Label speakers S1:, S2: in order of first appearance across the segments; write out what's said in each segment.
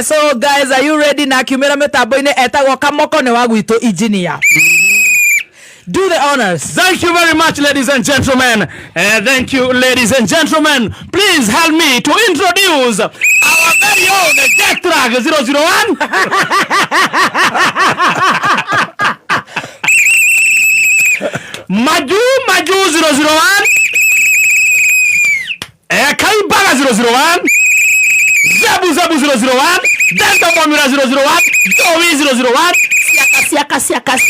S1: So guys, are you ready? Na kiumira metambo-ini etagwo Kamoko ne wa gwitu engineer. Do the honors.
S2: Thank you very much, ladies and gentlemen. Thank you, ladies and gentlemen. Please help me to introduce our very own Jack Track 001. Maju 001. Kaibaga 001. Zabu 001. Delta Formula 001. Domi 001. Siaka 002.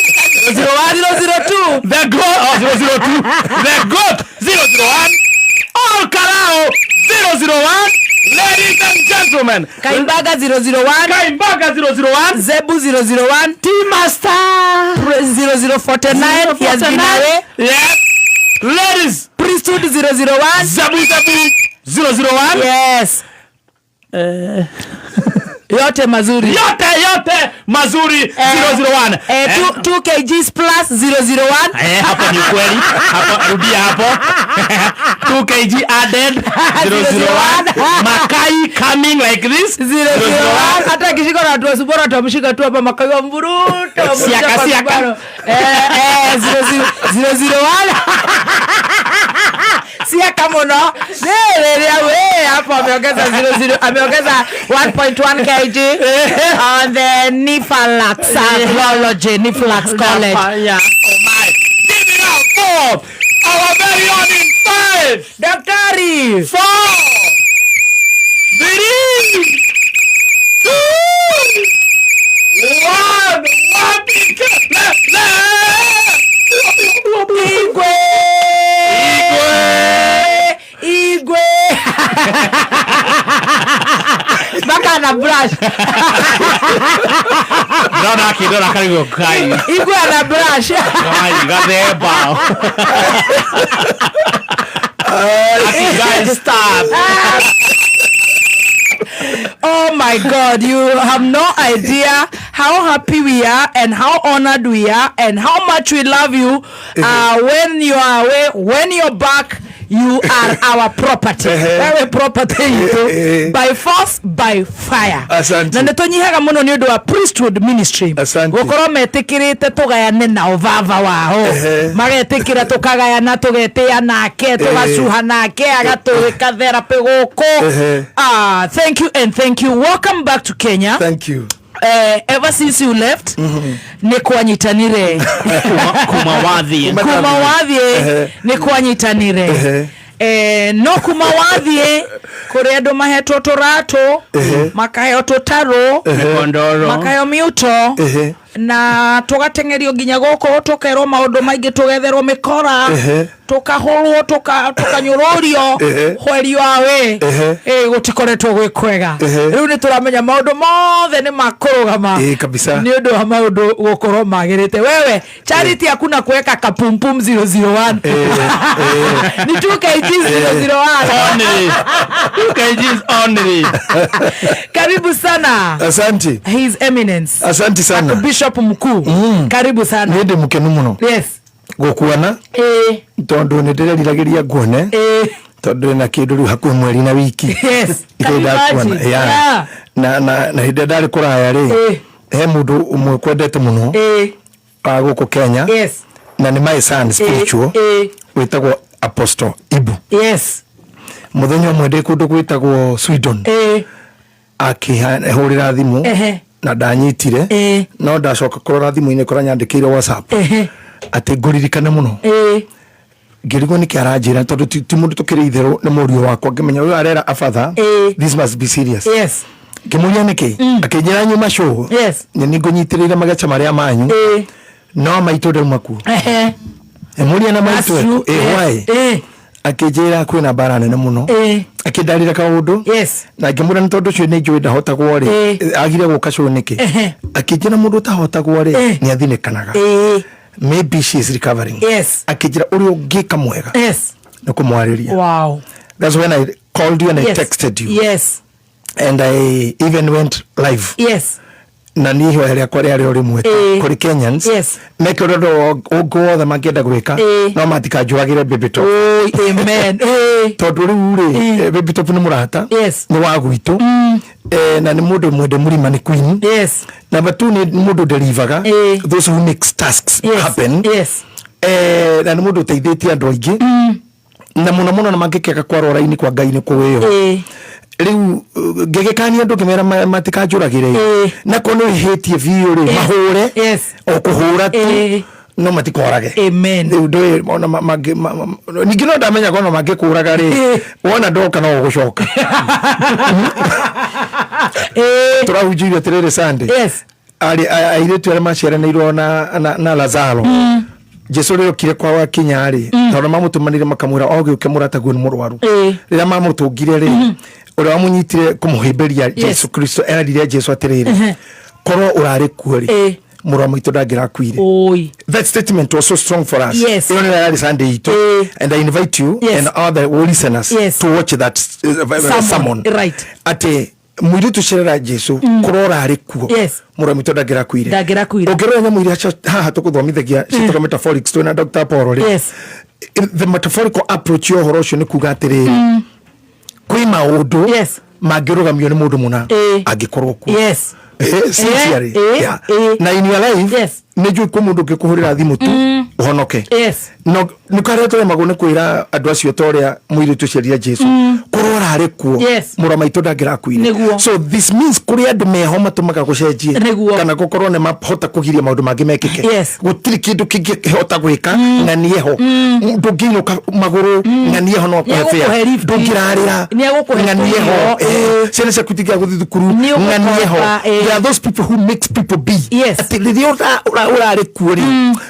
S2: The goat 002. The goat 001. All Karao 001. Ladies and gentlemen,
S1: Kaimbaga 001.
S2: Kaimbaga 001.
S1: Zebu 001.
S2: T-Master
S1: 0049. He has been away.
S2: Yeah. Ladies.
S1: Priesthood 001.
S2: Zebu 001.
S1: Yes. Yote mazuri.
S2: Yote mazuri 001.
S1: 2 kgs plus 001.
S2: Hapo ni kweli. Hapo rudia hapo. 2 kg added 001. Makai coming like this
S1: 001. Hata kishika na watu wasubora tuamshika tu hapa Makai wa mburuto.
S2: Siaka.
S1: 001. Siaka mono. Hapo ameongeza 00. Ameongeza 1.1 kg on the Niflax College.
S2: Yeah. Oh my. Give it up for our very own in 5.
S1: Daktari.
S2: 4. 3. 2. 1. Igwe.
S1: Baka na brush.
S2: Dona karibu kai.
S1: Igwe na brush.
S2: Ai, gadeba. Guys, stop.
S1: Oh my God, you have no idea how happy we are and how honored we are and how much we love you. When you are away, when you're back, you are our property. Our property by force, by fire.
S3: Asante.
S1: Na netonyihaga muno ni undu wa priesthood ministry.
S3: Asante.
S1: Gukoro metikirite tugayane na uvava wao. Magetikira tukagayana tugetia nake tugacuha nake agaturika therapy guku. Thank you and thank you. Welcome back to Kenya.
S3: Thank you.
S1: Ever since you left, ni kwanyitanire.
S2: Kumawadhi
S1: Ni kwanyitanire. No kumawadhi kuri andu mahetwo turato makayo tutaro makayo miuto na tugatengerio ginya goko tukerwo maundu maingi tugetherwo mikora tukahurwo tukanyururio hwerio awe gutikoretwo gwikwega riu ni turamenya maundu mothe ni makurugama
S3: kabisa
S1: ni undu wa maundu gukorwo magirite wewe charity hakuna kuweka kapumpum 001 ni 2 kg 001
S2: only 2 kg only.
S1: Karibu sana.
S3: Asante.
S1: His Eminence.
S3: Asante sana.
S1: Bishop mkuu. Karibu sana.
S3: Nende mukenu muno.
S1: Yes.
S3: Gokuana. Tondu ndiriragiria guone. Tondu na kindu riu hakuhi mweri na wiki.
S1: Yes.
S3: Yeah. Na hinde ndari kuraya ri. He mundu umwe kwendete muno. Guku Kenya.
S1: Yes.
S3: Na ni my son spiritual. Witagwo Apostle Ibu.
S1: Yes.
S3: Muthenya mwende kundu gwitagwo Sweden. Akihurira thimu. Na ndanyitire no ndacoka kurora thimu-ini kora nyandikire WhatsApp ati nguririkane muno ngirigwo ni kiaranjira tondu ti mundu tukire itherwo ni murio wakwa ngimenya uyu arera afatha this must be serious.
S1: Yes.
S3: Kimuria niki akinjira nyuma show.
S1: Yes.
S3: Ni ngunyitiriire magacha maria manyu no maitu ndauma ku muria na maitu why akijira kwina bara nene muno akidarira kaundu.
S1: Yes.
S3: Na ngimura ni tondu cio ni njui ndahota gwori agire guka show niki akijira mundu tahota gwori ni athinikanaga maybe she is recovering.
S1: Yes.
S3: Akijira uri ungika mwega.
S1: Yes.
S3: Nikumwariria.
S1: Wow.
S3: That's when I called you and I texted you.
S1: Yes.
S3: And I even went live.
S1: Yes.
S3: na ni ho hele kwa ria rimwe kuri Kenyans meke rodo ogo the magenda gwika no matika njuragire baby top
S1: amen
S3: tondu riu ri baby top ni murata ni wa gwitu na ni mundu mwende murima ni queen number 2 ni mundu delivaga those who makes tasks happen na ni mundu teithitie andu aingi na muno na mangikeka kwa rora-ini kwa Ngai ni kuwiyo riu ngegekania andu ngimera matikanjuragire na kono ihetie biu ri mahure o kuhura tu no matikorage
S1: amen
S3: riu ndo ona magi ningi no ndamenya kono magikuraga ri wona ndoka no gucoka turahunjirio tiriri Sunday airetu arĩa maciaranĩirwo na Lazaro Jesu rĩo kire kwa wakinya ri tondũ mamutumanire makamwira ogiuke murataguo ni murwaru rĩrĩa mamutungire ri ũrĩa wamunyitire kumuhimberia Jesu Kristo erire Jesu atiriri korwo urari kuo ri murwa maitu ndangirakuire that statement was so strong for us even on Sunday ito and I invite you and all the listeners to watch that sermon ate mwiri tucerera Jesu kurora ari kuo murwa maitu ndangirakuire ogero nya mwiri haha tukuthomithagia citoro metaphorics to na Dr. Paul the metaphorical approach yo horo cio ni kuga atiriri kwi maundu mangirugamio ni mundu muna angikorwo ku sincerely na in your life neju ko mundu ngikuhurira thimu tu uhonoke no nikaretwo magone kwira andu acio toria mwiri tuceria Jesu kurora ari kuo mura maitu ndangirakuire so this means kuri andu meho matumaga gucenjie kana gukorwo ne mahota kugiria maundu mangi mekike gutiri kindu kingihota gwika nganieho ndunginuka maguru nganieho no kwefea ndungirarira nganieho ciana cia kutigia guthithukuru nganieho there are those people who makes people be atilirio urari kuori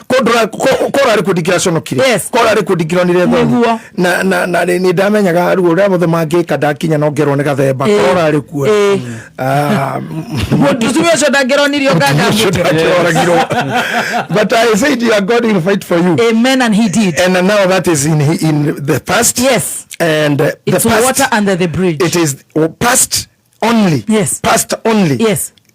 S3: kodora kudigira sonokire kodora kudigira ni retho na ni ndamenyaga ruo rwa mothe mangi kadakinya no ngero ne gathemba kodora kuori
S1: mutumio cio ndangironirio
S3: but I said your God will fight for you
S1: amen and he did
S3: and now that is in the past and
S1: it's
S3: the past,
S1: water under the bridge
S3: it is past only past only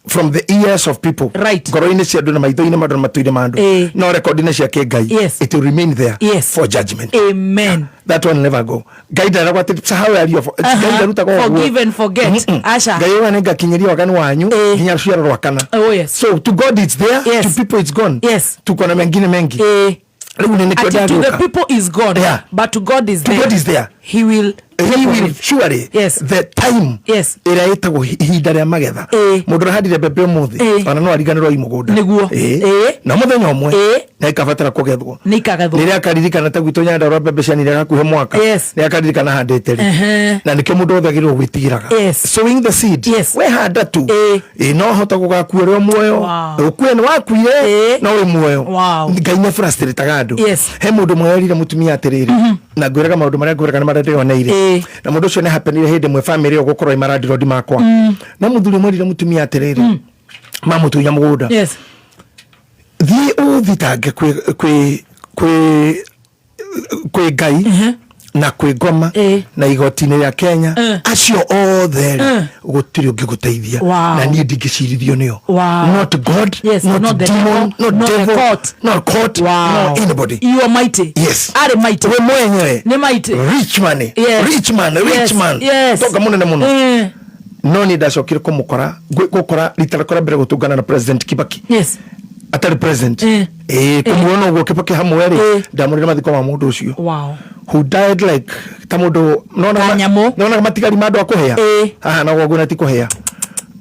S3: from the ears of people ngoro-ini cia andu na maitho-ini mandu na matu-ini mandu no record-ini cia Ngai it will remain there for judgment
S1: amen
S3: that one never go Ngai ndara gwati sahau ario Ngai ndaruta go
S1: forgive and forget asha
S3: Ngai wana ngakinyiria wagani wanyu nginya ruciaro rwa kana so to God it's there to people it's gone tuko na mengine mengi
S1: to the people is gone but to God is there.
S3: To God is there.
S1: He will
S3: surely the time ira itagwo ihinda ria magetha mundu rahandire mbembe umuthi ona no ariganirwo imugunda
S1: niguo
S3: na muthenya umwe na ikabatara kugethwo niria akaririkana ta gwito nyanda rwa mbembe cianire gakuhe mwaka ni akaririkana handite ri na nikio mundu othagirwo gwitigiraga sowing the seed we handa tu no hota gugakua ri muoyo ukue ni wakuire no uri muoyo Ngai ne frustrate andu he mundu mwerire mutumia atiriri na ngwiraga maundu maria ngwiraga ni maradioneire na mundu ucio ne happenire hindi mwe family yo gukorwo imarandiro ndi makwa na muthuri mwerire mutumia atiriri mamutunya mugunda thitange kwi Ngai na kwi ngoma na igoti-ini ria Kenya acio othe gutiri ungiguteithia na nie ndingicirithio nio not God not demon not devil not court no anybody
S1: you are mighty are mighty
S3: we mwenyewe
S1: ni mighty
S3: rich man toka munene muno no ni ndacokire gukora ritarakora mbere gutungana na President Kibaki atari president kumuona ugo Kibaki hamwe ri ndamurira mathiko ma mundu ucio who died like tamundu nona matigari mandu akuhea haha na gwo ti kuhea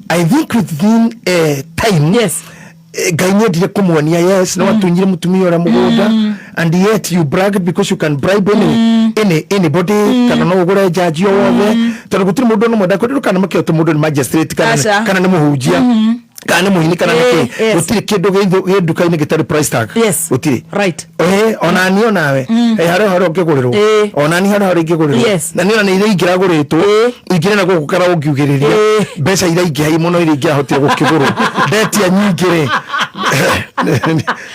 S3: I think within a time Ngai ndire kumuonia no watunyire mutumia ora mugunda and yet you brag because you can bribe anybody kana no ugure judge yo wothe tondu gutiri mundu no mwenda kwiruka kana makio to mundu ni magistrate kana ni muhunjia kana muhini kana niki gutiri kindu githuka-ini gitari price tag gutiri ona ni nawe haro ngigurirwo ona ni haro ngigurirwo na ni ona ni iringira guritwo ingire na gukara ungiugiriria mbeca ira ingihai muno iringira hotire gukiguru betia nyingire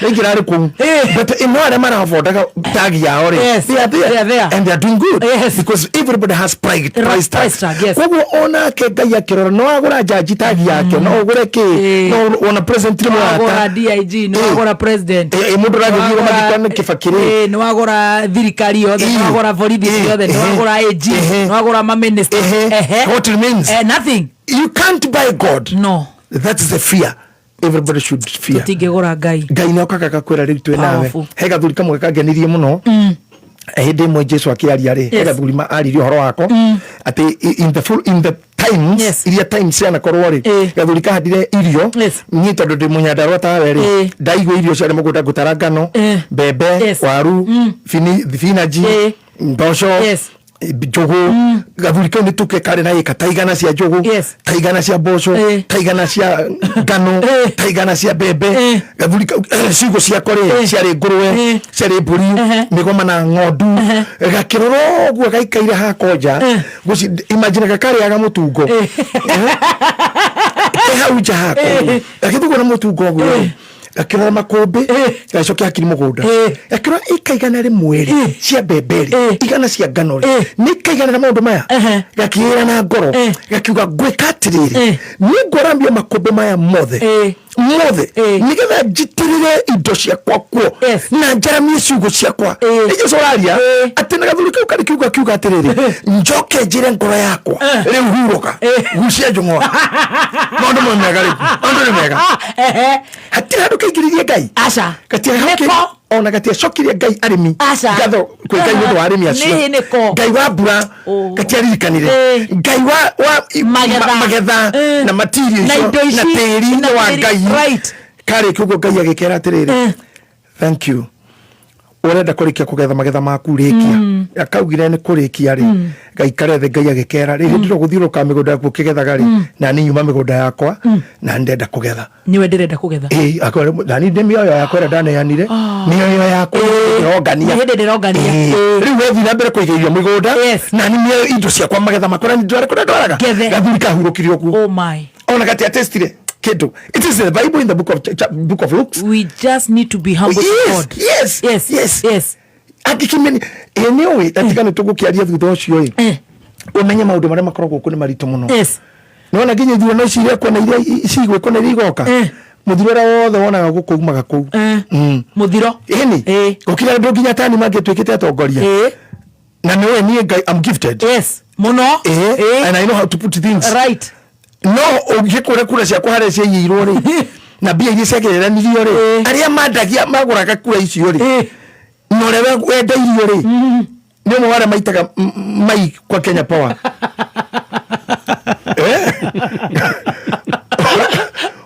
S3: Ningirari kum. But in no mara avodaga tag ya ore. They are there. And they are doing good. Because everybody has price tag. Kogo ona ke gaya kirora no agora jaji tag yake no ogore ke no ona president mo ata.
S1: Agora DIG no agora president.
S3: Mundu ragi ni magikana kifakiri.
S1: No agora thirikari yothe no agora borithi yothe no agora AG no agora ma minister.
S3: What it means?
S1: Nothing.
S3: You can't buy God.
S1: No.
S3: That's the fear. Everybody should fear.
S1: Tutingegora Ngai.
S3: Ngai no kaka kwera ri twe nawe. He gathuri kamwe kangenirie muno. Hende mwe Jesu akiaria ri. He gathuri ma aririo horo wako. Ati in the times iria times yana korwo ri. Gathuri kahandire irio. Ni tondu ndi munyandarwa tawe ri. Ndaigwe irio cia mugunda gutara ngano. Bebe, waru, finaji, mboco. Jogo gathuri kau nituke kare na ika taigana cia jogo taigana cia mboco taigana cia ngano taigana cia bebe gathuri kau cigo cia kore cia ngurwe cia mburi migoma na ng'ondu gakiroro guo gaikaire hakonja guci imagine gakare aga mutungo hau nja hako gakithugo na mutungo guo akira makombe gacokia akiri mugunda akira ikaigana ri mweri cia beberi igana cia ngano ni kaigana na maundu maya gakira na ngoro gakiuga gwikatiriri ni ngorambia makombe maya mothe nigetha njitirire indo ciakwa kuo na njaramie ciugo ciakwa nĩguo coraria atĩ na gathuri kau karĩ kiuga atiriri njoke njire ngoro yakwa rĩu hurũka gucia njũng'wa maũndũ mega rĩu maũndũ nĩ mega hatirĩ handũ kaingĩririe Ngai
S1: aca
S3: gatiacokirie ona gatiacokirie Ngai arĩmi ngatho kwĩ Ngai nĩ ũndũ wa arĩmi acio Ngai wa mbura gatiaririkanire Ngai wa magetha na material icio na tĩri wa Ngai kare kiugo Ngai agĩkera atiriri thank you urenda kurikia kugetha magetha maku rikia akaugire ni kurikia ri Ngai karethe Ngai agikera ri ndiro guthiuruka migunda yaku kigethaga ri na ni nyuma migunda yakwa na ndenda kugetha
S1: niwe ndirenda kugetha
S3: akore ndani ndemi oyo yakwa ira ndaneanire ni oyo yakwa irongania
S1: hende ndirongania
S3: riu wethi na mbere kuigiria migunda na ni mio indo ciakwa magetha makora ndwara kundwaraga gathuri kahurukirio ku
S1: oh my
S3: ona gatia testire kidu. It is the Bible in the book of Luke.
S1: We just need to be humble to God. Yes.
S3: Akikimeni enyewe atikane tugukiaria thutha ucio umenye maundu maria makoragwo ku ni marito muno. Nona nginya thuro no ciria kwa na iria cigwe kwa na igoka. Muthiro wothe wonaga gukuumaga kuu.
S1: Muthiro
S3: eni ukira ndo nginya tani magitwikite atongoria. Na niwe ni I'm gifted.
S1: Yes. Muno.
S3: And I know how to put things
S1: right.
S3: No ugikore kura cia kwahare cia yirwo ri na bia iria ciagerera nirio ri aria mandagia maguraga kura icio ri no rewe wenda irio ri ni mo wale maitaga mai kwa Kenya Power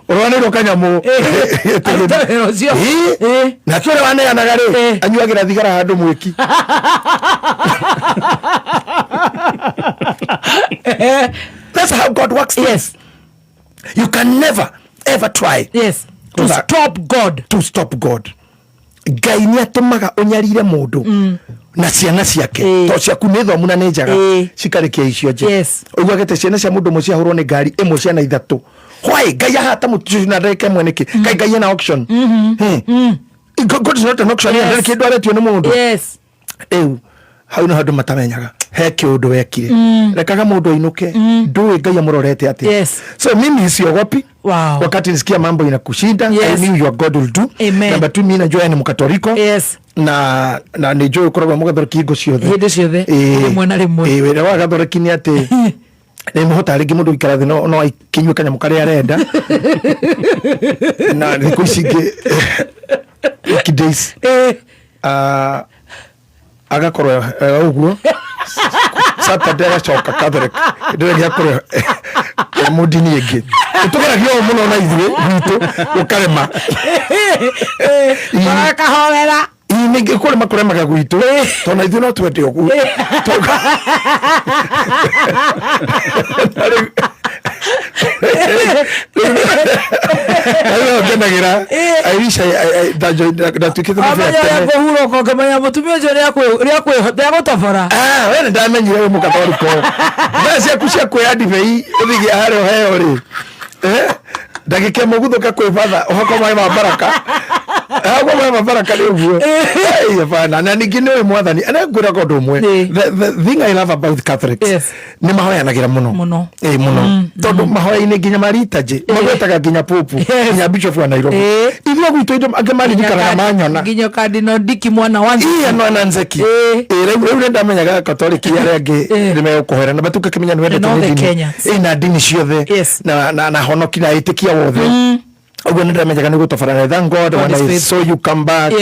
S3: Orwane rokanya mo na kore wane yanaga ri anyuagira thigara handu mwiki That's how God works.
S1: Yes.
S3: You can never ever try.
S1: Yes. To stop God.
S3: To stop God. Ngai ni atumaga unyarire mundu na ciana ciake to ciaku ni thomu na ni njaga cikarikia icio nje.
S1: Yes.
S3: Ugagete ciana cia mundu mucia hurwo ni ngari imwe ciana ithatu. Why Ngai ahata mutu na ndeke mweneki. Ngai na auction. God is not an auction. Yes. Ndio aretio ni mundu.
S1: Yes.
S3: Hau no handu matamenyaga he kiundu wekire rekaga mundu ainuke ndui Ngai amurorete ati so mimi siogopi wakati nisikia mambo inakushinda I knew your God will do. Number 2 mimi najua ni mkatoliki na nijue ukoragwo mugathoreki hingo ciothe
S1: hinde ciothe rimwe na rimwe
S3: wira wa gathoreki ni ati ni muhota ringi mundu ikara thi no akinywe kanya mukare arenda na thiku icingi days agakorwo uguo Saturday agacoka Catholic ndire giakorwo mudini ingi tugeragio muno na ithuĩ gwitũ ukarema
S1: akahorera
S3: ningi kurema kuremaga gwitũ tona ithuĩ no twende uguo ayo genagira Aisha ndatukite
S1: mafia huro ko kama mutumia jo ria gutafara
S3: wewe ndamenyire we mukathoriko basi akucia kwe adivei uthige haro heo ri ndagike muguthuka kwĩ batha ũhoko mai ma baraka Hago mama baraka leo. Eh bana na ningine we mwathani ana ngura ko ndumwe. The thing I love about Catholics ni mahoyanagira muno. Muno. Tondu mahoya-ini nginya maritaje. Magwetaga nginya popu. Nginya bishop wa Nairobi. Ithio gwitu indo angemani nikaraga manyona. Nginya Cardinal Dick mwana wangu. No ananzeki. Rĩu ndamenyaga Catholic aria angi nimegukuhera na batuka kimenya ni wendete na dini ciothe na honoki na itikia wothe. Ogo ndamenyaga ni gutofarana. Thank God when I saw you come back.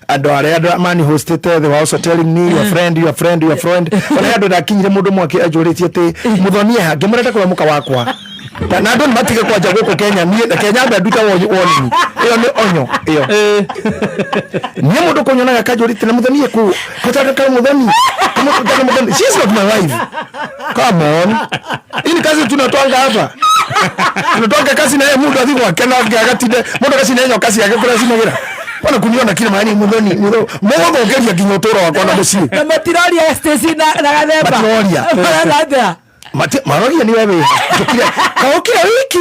S3: Ando aria mani hosted, they were also telling me your friend. Ona ando dakinyire mundu mwake ajuritie ati muthonie ha ngimureta kwa muka wakwa. Na ando matige kwa jago ko Kenya ni Kenya nduta woni. Iyo ni onyo iyo. Ni mundu konyona akajurite na muthonie ku kotaka kama muthoni. She's not my wife. Come on. Ini kazi tunatwanga hapa. Tunatoka kazi na yeye mundu athigwa akena agatinde mundu kazi na yeye kazi yake kura sinagira. Bwana kuniona kile mahali muthoni mugo ngeria nginya utoro wakwa na muci. Na matiraria Stacy na gathemba. Matiraria. Marogia ni wewe. Kaokira wiki.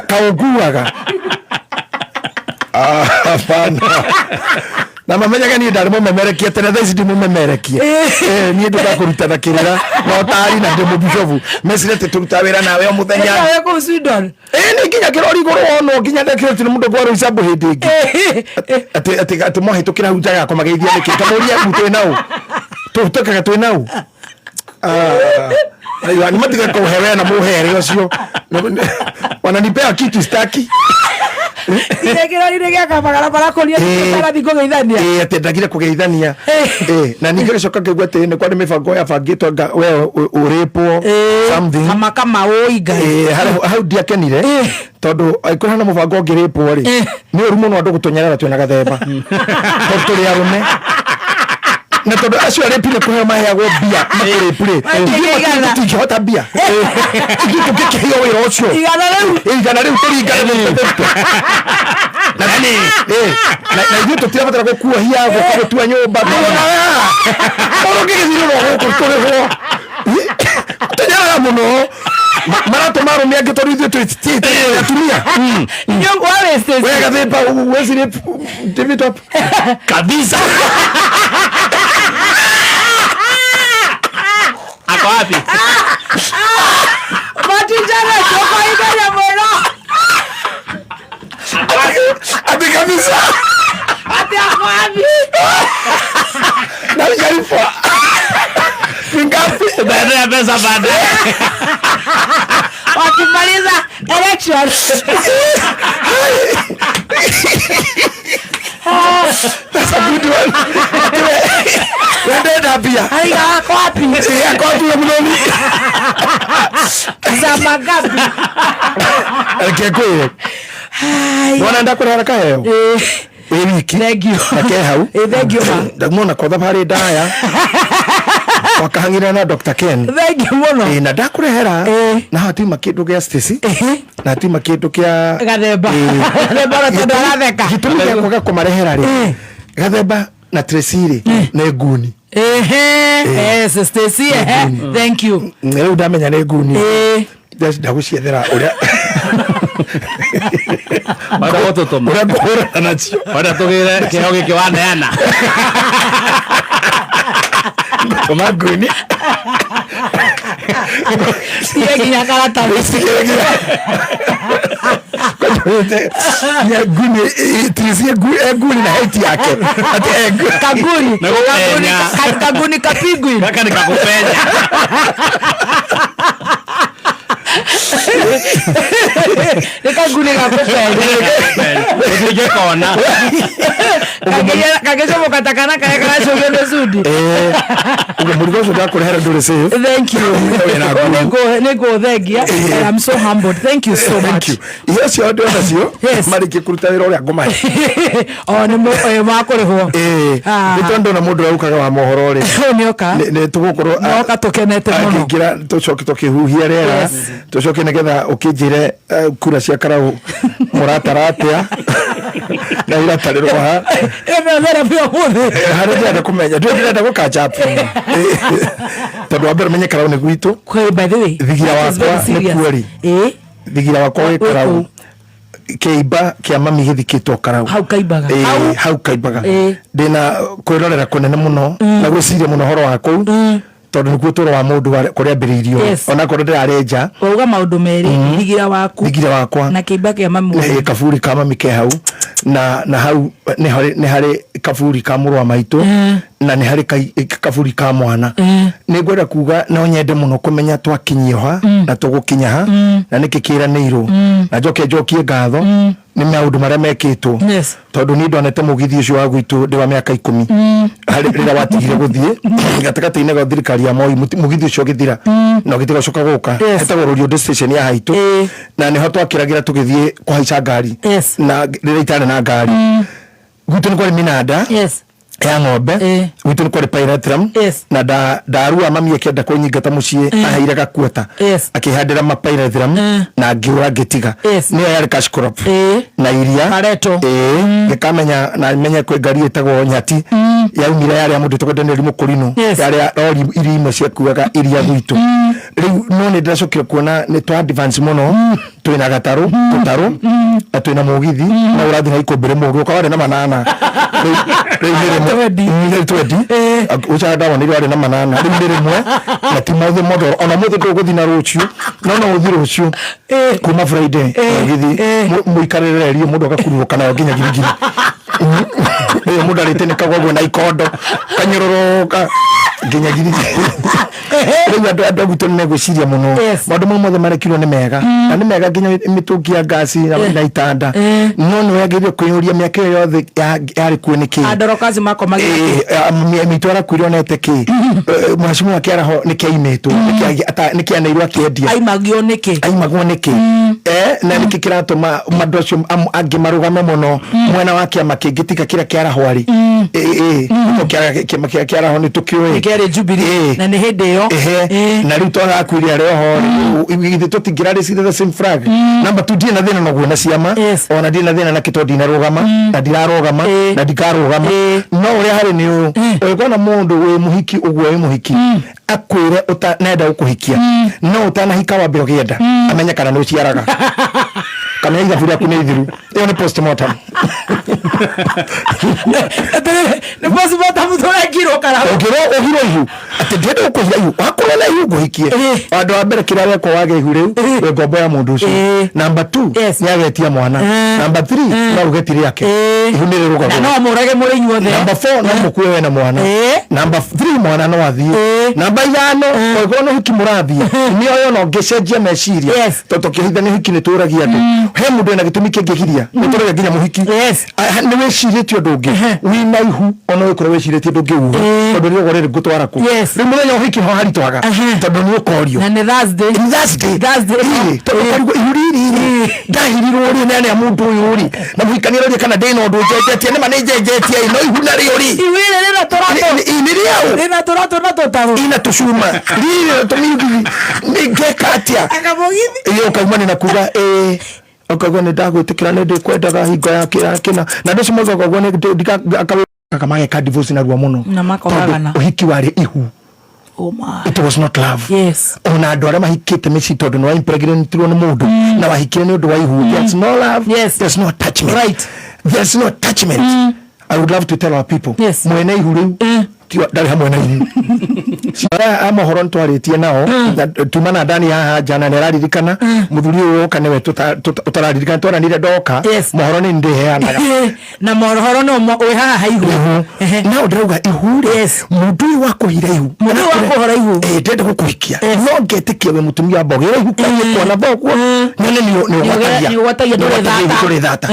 S3: Kaoguaga. Hapana. Na mamenyaga ni ndarimo memerekia tena thaici ndimo memerekia ni ndu gakurutana kirira no tari na ndimo bishofu mesire te turuta wira nawe o muthenya nawe ko Sweden ni nginya kirori iguru ono nginya ndekire tini mundu gwaro isabu hindi ingi ati mohitukira huja yako mageithia niki tamuria mutwe nau tutakaga twi nau ayo ni matiga ko hewe na muhere ucio wananipea kitu staki Nigera kamagara barakoria tutara thiko geithania atendagire kugeithania na ningere coka kigwa tene kwa mibango ya bangitwa we uripo something kama oiga how dia kenire tondu aikora na mubango ngiripo ri ni uru muno andu gutunyarara twena gathemba turi arume na tondu acio aripire kuhe maheyagwo bia makiripire tingihota bia tukikihio wira ucio igana riu turingana na nani na ithuĩ tũtirabatara gũkuohia gũtua nyũmba ũrũngĩgĩthirwo gũkũ tũrĩhwo tũnyaraga mũno maratũma arũme angĩ tondũ ithuĩ twĩtĩte atumia wegathĩmba wecirĩ divitop kabisa ako wapi matijana tukaiganya mũno ati kabisa ati ako wapi na ngalifa ngapi baada ya pesa baadaye wakimaliza elections that's a good one wende pia aiga ako wapi ako wapi mloni zama gapi akekwe wanaenda kurara kayo wiki negio akehau negio ndamona kwa thabari ndaya wakahangira na Dr. Ken negio muno na ndakurehera na hati makindu gya Stacy na hati makindu kya gathemba gathemba tondu aratheka gitumia kwa kumarehera ri gathemba na Tracy na nguni yes Stacy thank you leo ndamenya na nguni ndaguciethera uria bada watoto uria ngora nacio bada tugire kihao giki waneana koma nguni sigia karata ya nguni Tracy nguni na heti yake ati kaguni kapigwi kaka nikakupenya nikagune kakupenya nige kona kagezo mukatakana kaya kacho gende sudi ugo murigo soda kurehera ndure safe thank you nego thengia I'm so humbled thank you so much yes you do nacio mariki kuruta wira uria ngoma ni makurihwo nitondo na mundu aukaga wa mohoro ri nioka ni tugukorwo noka tukenete muno ngira tucoke tukihuhia rera tucoke nigetha ukijire kura cia karau murataratia na ira tariro ha vera pia muthe harenda kumenya ndĩrenda gũkanja tondu wa mbere menye karau nĩ gwitũ by the way thigira wakwa nĩ kuori thigira wakwa wĩ karau keiba kia mami githikitwo karau hau kaibaga ndina kwirorera kunene muno na gwiciria muno horo wa kou tondu niguo toro wa mundu kuria mbiriirio ona korwo ndirarenja
S1: uga maundu meri thigira wakwa na keiba kia mami
S3: kaburi ka mami ke hau na hau ni hari kaburi ka muru wa maitu na ni hari kaburi ka mwana ni ngwenda kuga no nyende muno kumenya twakinyio ha na tugukinya ha na nikikira neiro na njokie ngatho ni maundu maria mekitwo tondu ni ndonete mugithi ucio wa gwitu ndi wa miaka 10 rira watigire guthie gatakati-ini ga thirikari ya Moi mugithi ucio githira no gitiga coka guka hetagwo Rũriũndũ station ya haitu na niho twakiragira tugithie kuhaica ngari na rira itana na ngari gwitu ni kwari minada ya ng'ombe gwitu ni kwari Pyrethrum na darua mami akienda kunyingata mucii ahaire gakuota akihandira ma Pyrethrum na ngiura ngitiga niyo yari cash crop na iria
S1: pareto
S3: ngikamenya na menye kwe ngari etagwo nyati yaumira yari amundu tukwenda ni mukurino yari rori iri imwe cia kuaga iria gwitu riu no ni ndacokire kuona ni twa advance muno twina gataru na twina mugithi na urathi na ikombere mugo kwa wale na manana riu twendi ucha dawa ni wale na manana riu ni rimwe na timothe modoro ona muthe tuguthi na rucio no uthi rucio kuma Friday mugithi muikarire rio mundu akakuruka na nginya girigiri mundu aritene kagwa na ikondo kanyuroroka nginya girigiri riu andu gutu ni gwiciria muno maundu mothe marekirwo ni mega na ni mega nginya mitukia gasi na itanda no yagire kuyuria miaka yothe yari kuoneki
S1: andorokazi mako
S3: magi mitwara kwirionete ki mwashimu akiaraho ni kiaimetu ni kianairwa kiedia
S1: aimagio niki
S3: na niki kiratuma madocio angi marugame muno mwena wa kiama kingitika kira kiaraho ari kiaraho ni tukioe
S1: kiare Jubilee na ni hindi yo
S3: na riu twaga kwiria reho igithi tutingira receive the same flag number 2 dina thina no gwena ciama ona dina thina na kito dina rugama na dirarugama na dikarugama no uri hari ni uyikona mundu we muhiki ugwe we muhiki akwire utanenda ukuhikia no utanahika wa mbere gienda amenya kana no ciaraga kamenya ithabu riaku ni ithiru iyo ni postmortem
S1: ni postmortem turekirwo karaho
S3: ohiro ihu ati ndende ukuhia ihu wakora na ihu guhikie andu wa mbere kira weko wage ihu riu we ngombo ya mundu ucio number 2 ni agetia mwana number 3 no ugetire yake ihu ni riruga
S1: no murage muri inyuothe
S3: number 4 no mukue we na mwana number 3 mwana no athie number 5 oigo no hiki murathie ni oyo no ngecenjia meciria toto kihitha ni hiki ni turagia andu he mundu ena gitumi kingigiria mutore nginya muhiki ni weciritio ndungi wina ihu ona wikore weciritio ndungi uhu tondu ni ugorere gutwara ku ri muthenya uhiki ho hari twaga tondu ni ukorio
S1: na ni Thursday
S3: tondu karigo ihuriri ndahirirwo ri nene mundu uyu ri na muhikanira ri kana ndino ndu jejetie ni manejejetie no ihu na riori
S1: iwire rina torato
S3: rina torato na totaro ina tushuma rina tomingi ngekatia akabogithi iyo kaumani na kuga okagwa ni ndagwitikira ni ndikwendaga hingo ya kina na ndio cimoga okagwa ni akamage ka divorce na ruo muno
S1: na makogagana
S3: uhiki wari ihu it was not love ona andu aria mahikite mici tondu ni wa impregnated ni mundu na wahikire ni undu wa ihu there's no love there's no attachment there's no attachment I would love to tell our people mwene ihu riu ndari hamwe na ihu cia amohoro ntwaritie nao tumana ndani haha jana neraririkana muthuri uyu kana we tutararirikana twaranire ndoka mohoro ni ndiheanaga
S1: na mohoro no we haha ihu
S3: na ndirauga ihu mundu wa kuhira ihu
S1: mundu wa kuhora ihu
S3: ndende gukuhikia no ngetikia we mutumia mbogera ihu kwa na bogwo nene ni watagia ndore thata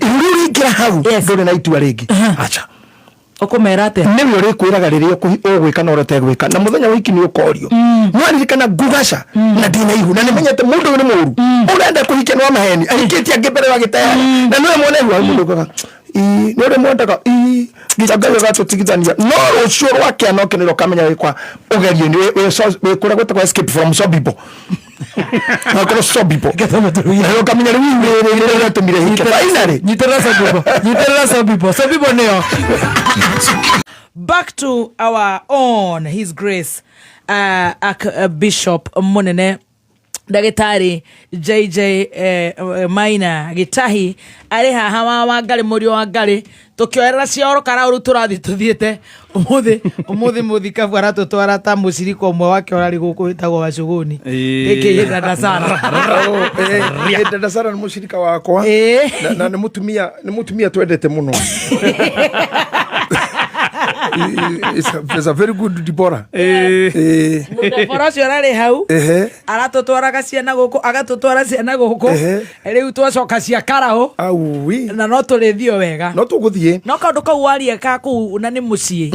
S3: ihu ringira hau ndore na itua ringi acha
S1: okomera ate
S3: niwe uri kwiraga riria ugwika na urote gwika na muthenya wiki ni ukorio mwaririkana gugaca na dina ihu na nimenyete mundu ni muru urenda kuhikia no maheni ahikitie angibere wa gitaya na niwe mwone ihu mundu gaga ni uri mwendaga gicagaga gatutigithania no rucio rwake anokenero kamenya wikwa ugerio ni we kura gutagwa escape from some people akoro some people leo kamenya ni tumire hike finally
S1: nyiterera some people neo. Back to our own His Grace Bishop Munene ndagitari JJ Maina Gitahi ari haha wa Ngarĩ mũriũ wa Ngarĩ tukioerera cioro karauru turathi tuthiete umuthi muthikabu aratutwara ta muciriko umwe wake orari guku hitagwo Wacuguni iki Dada Sara
S3: Dada Sara ni mucirika wakwa na ni mutumia twendete muno. It's a very good Deborah.
S1: Deborah ciorari hau aratutwaraga ciana guku agatutwara ciana guku riu twacoka cia karao na no turithio wega
S3: no tuguthie
S1: no kaundu kau waria ka ku na ni mucii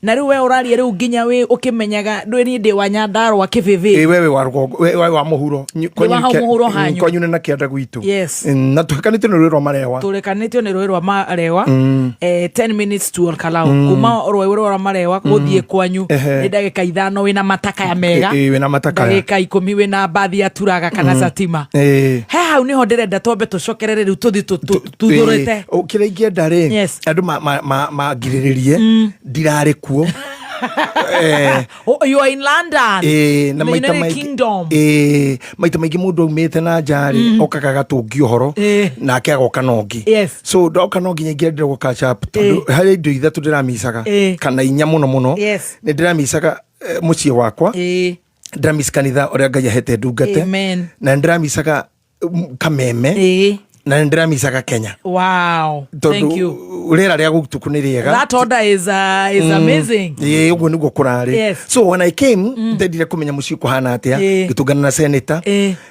S1: na riu we uraria riu nginya we ukimenyaga ndwi ndi wa Nyandarua Kibibi
S3: wewe wa muhuro kwanyu na kianda gwitu na tukanite ni rwiro marewa 10 minutes to Kalau kuma rwiro rwa marewa guthie kwanyu ni ndagika 5 wina mataka ya mega wina mataka
S1: ndagika 10 wina bathi ya turaga kana satima he hau niho ndirenda twambe tucokerere riu tuthi tuthurite
S3: ukire ingienda ri andu magiriririe ndirari kuo
S1: you are in London
S3: na maita maita maigi mundu aumite na njari okaga gatungi uhoro na akeagoka nongi so ndoka nongi ngiendera go catch up tondu hari indo ithatu ndiramicaga kana inya muno ni ndiramicaga mucii wakwa ndiramica kanitha uria Ngai ahete ndungate na ndiramicaga Kameme na ndiramicaga Kenya.
S1: Wow, thank you.
S3: Rera ria gutuku ni riega.
S1: That order is amazing.
S3: Uguo niguo kurari. So when I came ndendire kumenya mucii kuhana atia gitungana na senator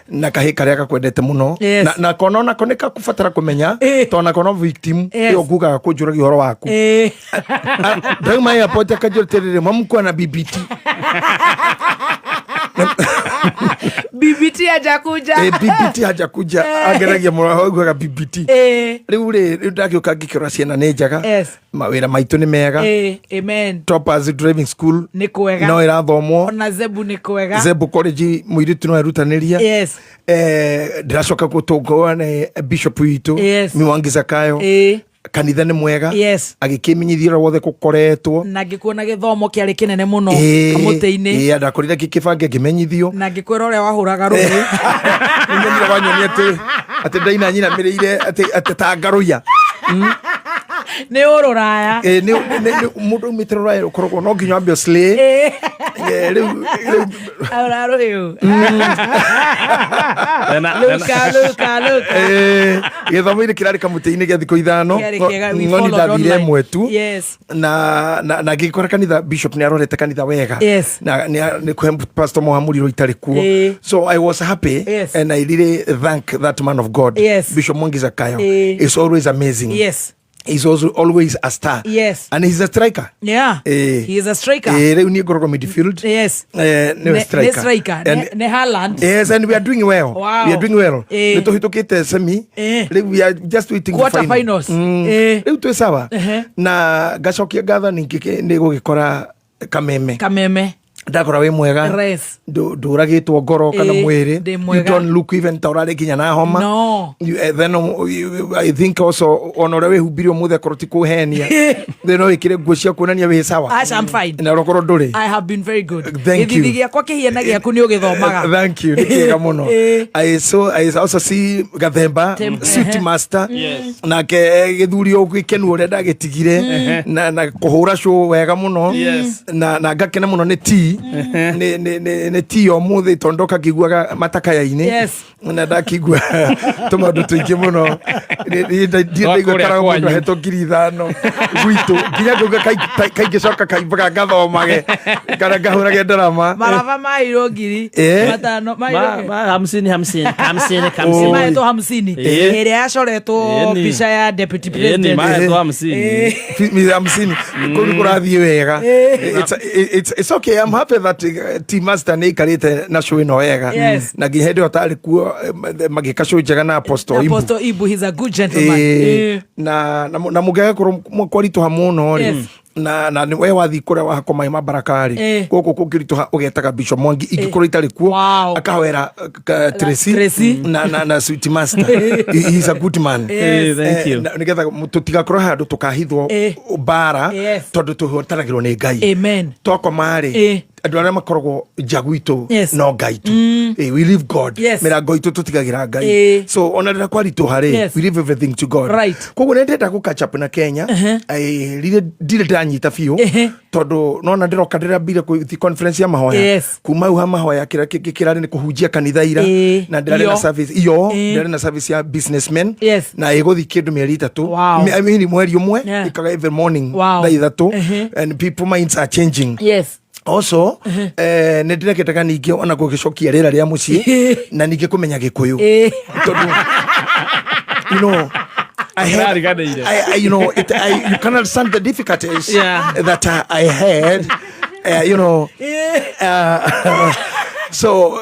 S3: na kahi karia gakwendete muno na konona koneka kufatara kumenya tona kono victim yo guga kujura gihoro waku ndauma ya pote kajorterere mamukwa na BBT
S1: BBT hajakuja
S3: BBT hajakuja ageragia mura gwa BBT riu ndagioka ngikira ciana ne njaga mawira maitu ni mega
S1: amen
S3: Toppers driving school
S1: ni kwega
S3: no irathomwo
S1: ona Zebu ni kwega
S3: Zebu college muiritu no erutaniria ndiracoka gutungo na bishop witu Mwangi Zakayo kanitha ni mwega agikimenyithira wothe gukoretwo na
S1: ngikuona githomo kiari kinene muno kamuteini
S3: ndakorire gikibange ngimenyithio
S1: na ngikwira uria wahuraga rugi
S3: ninyira wanyoni ati ndaina nyina mireire ati tangaruya
S1: ni ururaya
S3: ni mundu mitroraya ukorogwo no nginya ambio slay riu
S1: araruyu luka
S3: githomo iri kirari kamuteini gia thiko ithano ngoni ndathire mwetu na ngikora kanitha bishop ni arorete kanitha wega na ni kwe pastor Mohamuri itari kuo so I was happy and I really thank that man of God Bishop Mwangi Zakayo is always amazing he's also always a star and he's a striker
S1: he is a striker
S3: reu ni ngorogwo midfield
S1: ne striker ne Haaland
S3: and we are doing well ni tuhitukite semi reu we are just waiting for
S1: finals
S3: reu tu sawa na gacokia gatha ni gugikora Kameme ndakora we mwega nduragitwo ngoro kana mwiri you don't look even taurari kinya na homa then I think also onore we hubirio muthe koroti kuhenia then no ikire nguo cia kuonania we sawa
S1: I'm fine
S3: na rokoro nduri
S1: I have been very good githigi giakwa kihiena giaku ni ugithomaga
S3: thank you nikiga muno I also see Gathemba suit master na ke githurio gwikenu ure ndagitigire na kuhura show wega muno na ngakena muno ni ti ne tio muthi tondoka kiguaga mataka yaini na ndakigua tomandu tuingi muno ndigwa karago mundu heto 5,000 gwitu nginya nguga kaingicoka kaimbaga ngathomage kana ngahurage ndarama
S1: marava mairo 5,000 mairo 50 maito 50 ere yacoretwo picha ya deputy president
S2: maito 50
S3: kuri kurathie wega it's okay I'm happy that team master ni karite na show ino wega na gihende otari kuo magika show njega na Apostle
S1: Ibu he's a good gentleman
S3: na mugega kwaritu hamuno na we wathi kuria wahako mai mabarakari goko kukirituha ugetaga Bishop Mwangi ingikuru itari kuo akahwera Tracy na Sweet Master he's a good man
S2: thank you
S3: nigetha tutigakora handu tukahithwo bara tondu tuhotaragirwo ni Ngai
S1: amen
S3: toko mari andu aria makoragwo jaguito
S1: yes.
S3: no gaitu we leave God
S1: yes.
S3: mirango itu tutigagira Ngai so ona ndira kwaritu hare
S1: yes.
S3: we leave everything to God
S1: right.
S3: koguo nendenda ku catch up na Kenya ndire ndanyita biu tondu nona ndiroka ndira mbire ku conference ya mahoya
S1: yes.
S3: kuma uha mahoya kirari ni kuhunjia kanitha ira na ndira na service ndira na service ya businessmen
S1: yes.
S3: na iguthi kindu mieri 3
S1: wow.
S3: I mean mweri umwe ikaga every morning
S1: wow.
S3: thaa 3 and people minds are changing
S1: yes.
S3: also nä ndä reketaga ningä ona gå gä cokia rä ra rä a må ciä na ningä kå menya gä kå yå you can understand the difficulties that I had so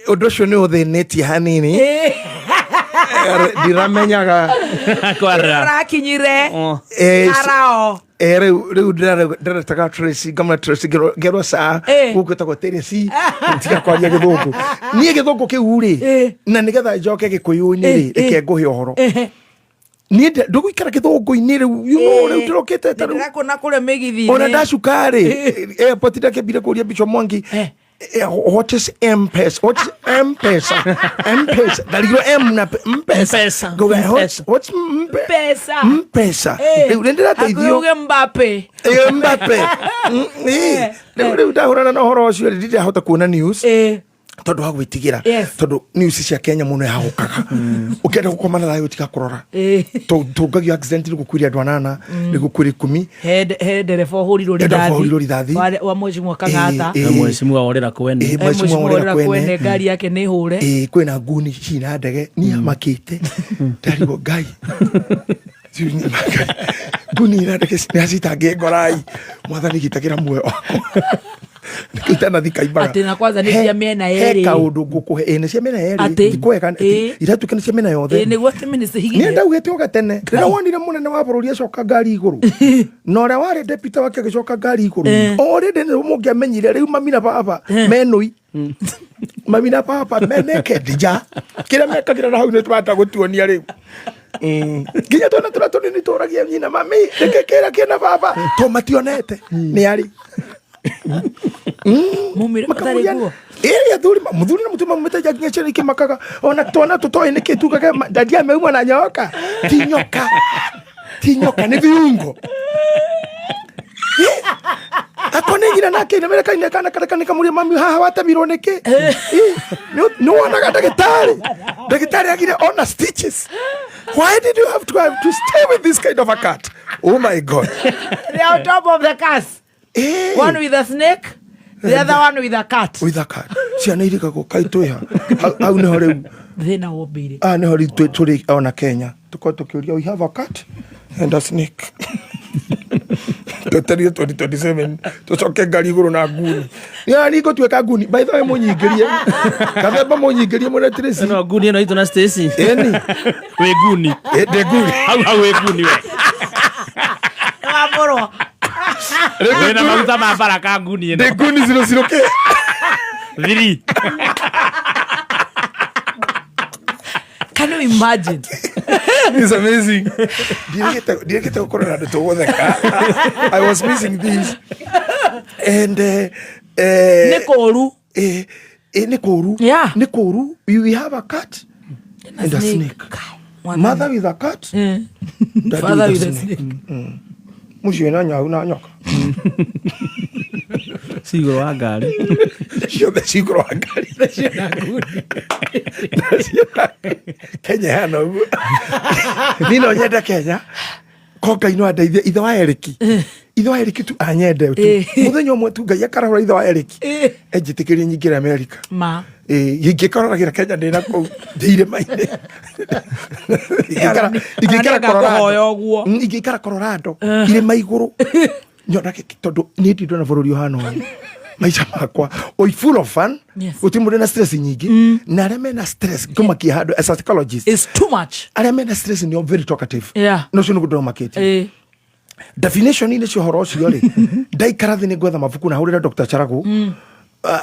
S3: å ndå å cio nä å thä nä tie hanini ndiramenyaga
S1: rakinyire karao
S3: rä u nderetaga ngerwo saa gå kä tagwo tereci tiga kwaria gä thå ngå niä gä thå ngå kä u rä na nä getha njoke gä kå yå-inä rä reke ngå he å horo niä ndå gå ikara gä thå ngå-inä rä u rä u ndä rokä te ona ndacuka rä airport ndakä mbire kå ria Bishop Mwangi what is M-Pesa? What is M-Pesa? M-Pesa. Dalilo M na M-Pesa. Go what's M-Pesa? M-Pesa. Ndira teithio.
S1: Akuge Mbappe.
S3: Mbappe. Ndira ndahurana na horo cio ndira hota kuona news. Tondu wa gwitigira tondu news cia Kenya muno yahukaga ukenda gukomana thayo tika kurora tungagio accident ni gukwiria andu anana ni gukwiri 10
S1: dereva huriro rithathi wa mwecimu kangata
S2: mwecimu orera kwene
S1: ngari yake ni hure
S3: kwina nguni cina ndege ni amakite ndarigo Ngai nguni na ndege citange ngorai mwathani gitagira muoyo wakwa nikitana thikaimbaga
S1: atina kwanza ni cia mena eri
S3: heka undu ngukuhe ni cia mena eri ikwega iratu kana cia mena yothe
S1: ni gwate mini cihigire
S3: ni ndaugite oga tene ndira wonire munene wa bururi acoka ngari iguru no ria wari deputy wake agicoka ngari iguru already ni mungi amenyire riu mamina baba menui mamina baba meneke dija kira mekagira na hau ni twata gutuonia riu kinya tona turatoni ni turagia nyina mami rekekera kina baba to mationete ni ari
S1: mumire matari guo
S3: ya muthuri na mutuma mumetaja kinyacheni kimakaga ona tona tutoe ni kitugaga dadia meumwa na nyoka tinyoka ni viungo akone ngira nake na mereka ine kana kana kamuria mami haha watamirwo niki no wona daktari agire ona stitches. Why did you have to stay with this kind of a cat? Oh my God.
S1: They're on top of the cats. One with a snake, the other one with a cat.
S3: With a cat. Ciana irika go kaitoya. Au ne hore.
S1: Thina wobire.
S3: Ne hore turi ona Kenya. Tukotokiuria we have a cat and a snake. Totari 2027 tucoke ngari iguru na nguni ya ni gutweka nguni by the way munyigirie kabeba munyigirie muna Tracy
S2: no nguni no itu na Stacy
S3: eni
S2: we nguni
S3: de nguni
S2: au we nguni we
S1: amoro
S2: we na maguta ma baraka nguni eno
S3: de nguni 00k
S2: really.
S1: Can you imagine?
S3: It's amazing. Direct corona to wodeka. I was missing this. And
S1: Nekoru.
S3: Nekoru.
S1: Yeah.
S3: Nekoru. We have a cat and a snake. Mother with a cat.
S1: Father with a snake.
S3: Mushi na nyoka.
S2: Siguro wa ngari.
S3: Siguro wa ngari. Kenya hano. Nino nyenda Kenya. Koka ino andeithia ithe wa Eriki. Ithe wa Eriki tu anyende tu. Muthenya umwe tu Ngai akarahura ithe wa Eriki. Ejitikirie nyingire America.
S1: Ma.
S3: Ingĩkorora Kenya ndĩna kũu thĩire maine. Ingĩikara Colorado irĩma igũrũ nyona tondũ niĩ ndona bũrũri ũhana ũũ maica makwa oi full of fun gũtirĩ mũndũ na stress nyingĩ na arĩa mena stress ngũmakia handũ as a psychologist
S1: is too much
S3: arĩa mena stress nĩo very talkative
S1: no
S3: cio nĩguo ndĩromakĩtie definition nĩ cio horo ũcio rĩ ndaikara thĩ nĩ gwetha mabuku na hũrĩra Dr. Charago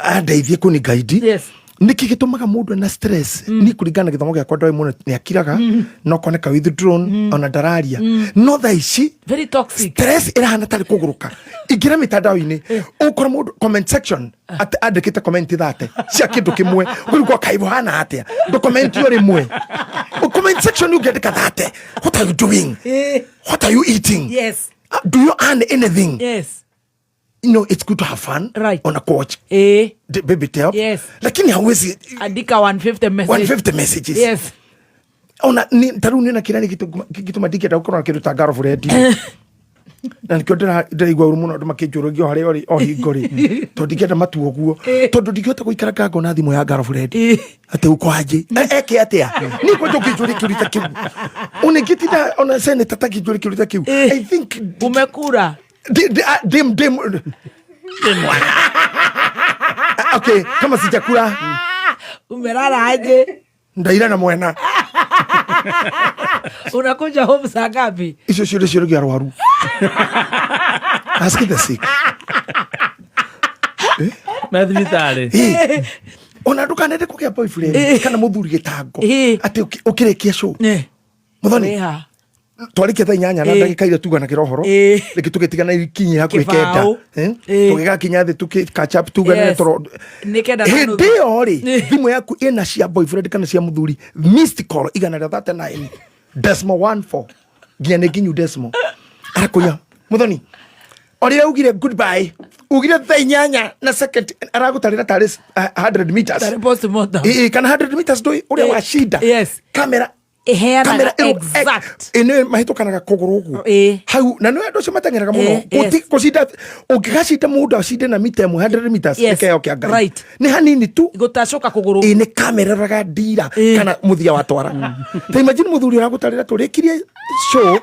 S3: andeithie kũni guide niki gitumaga mundu na stress ni kuringana githomo gya kwandoi muno ni akiraga no koneka withdrawn ona dararia no thaici
S1: very toxic
S3: stress irahana tari kuguruka igira mitandao-ini ukora mundu comment section andikite comment thate cia kindu kimwe urigwa kaibo hana atia do comment yo rimwe comment section you get thate what are you doing what are you eating
S1: yes
S3: do you earn anything
S1: yes
S3: you know it's good to have fun
S1: right
S3: on a couch baby tell
S1: yes
S3: lakini hawezi
S1: andika 150 messages
S3: yes ona ni taruni na kirani kitu madiki ta ukora kitu ta girlfriend na nikio ndiraigwa uru muno makijurugio hari ori o hingori to ndikenda matu oguo tondu ndikihota guikara kango na thimu ya girlfriend ate uko aje eke atia ni ko tukijuri kirita kiu unigitida ona sene tataki juri kirita kiu I think
S1: umekura
S3: dim okay kama sijakula
S1: umelala aje
S3: ndaira na mwena
S1: unakuja home saa ngapi
S3: icio ciothe gya rwaru ask the sick
S2: Mathibitari
S3: ona ndukanende kugia boyfriend kana muthuri gitango ati ukirikia show muthoni twarikia thaa 8 na ndagika ile tugana kirohoro riki tugitigana ikinyi hakuhi kenda tugiga kinya thi tuki catch up tugana toro
S1: nikenda
S3: ndio ri thimu yaku ina cia boyfriend kana cia muthuri missed call igana rĩa 39 decimal 14 giane kinyu decimal arakuya muthoni ori ugire goodbye ugire thaa 8 na second aragutarira tari 100 meters
S1: tari post mortem
S3: kana 100 meters do uri wa shida
S1: yes
S3: kamera
S1: kamera exact
S3: ene mahitokanaga kuguru uguo hau na no ndo cimatengeraga muno kucinda ungigacita mundu acinde na mita 100 meters ikeo kia ngai ni hanini tu
S1: gutacoka kuguru
S3: ine kamera raga ndira kana muthia watwara ta imagine muthuri aragutarira turikirie show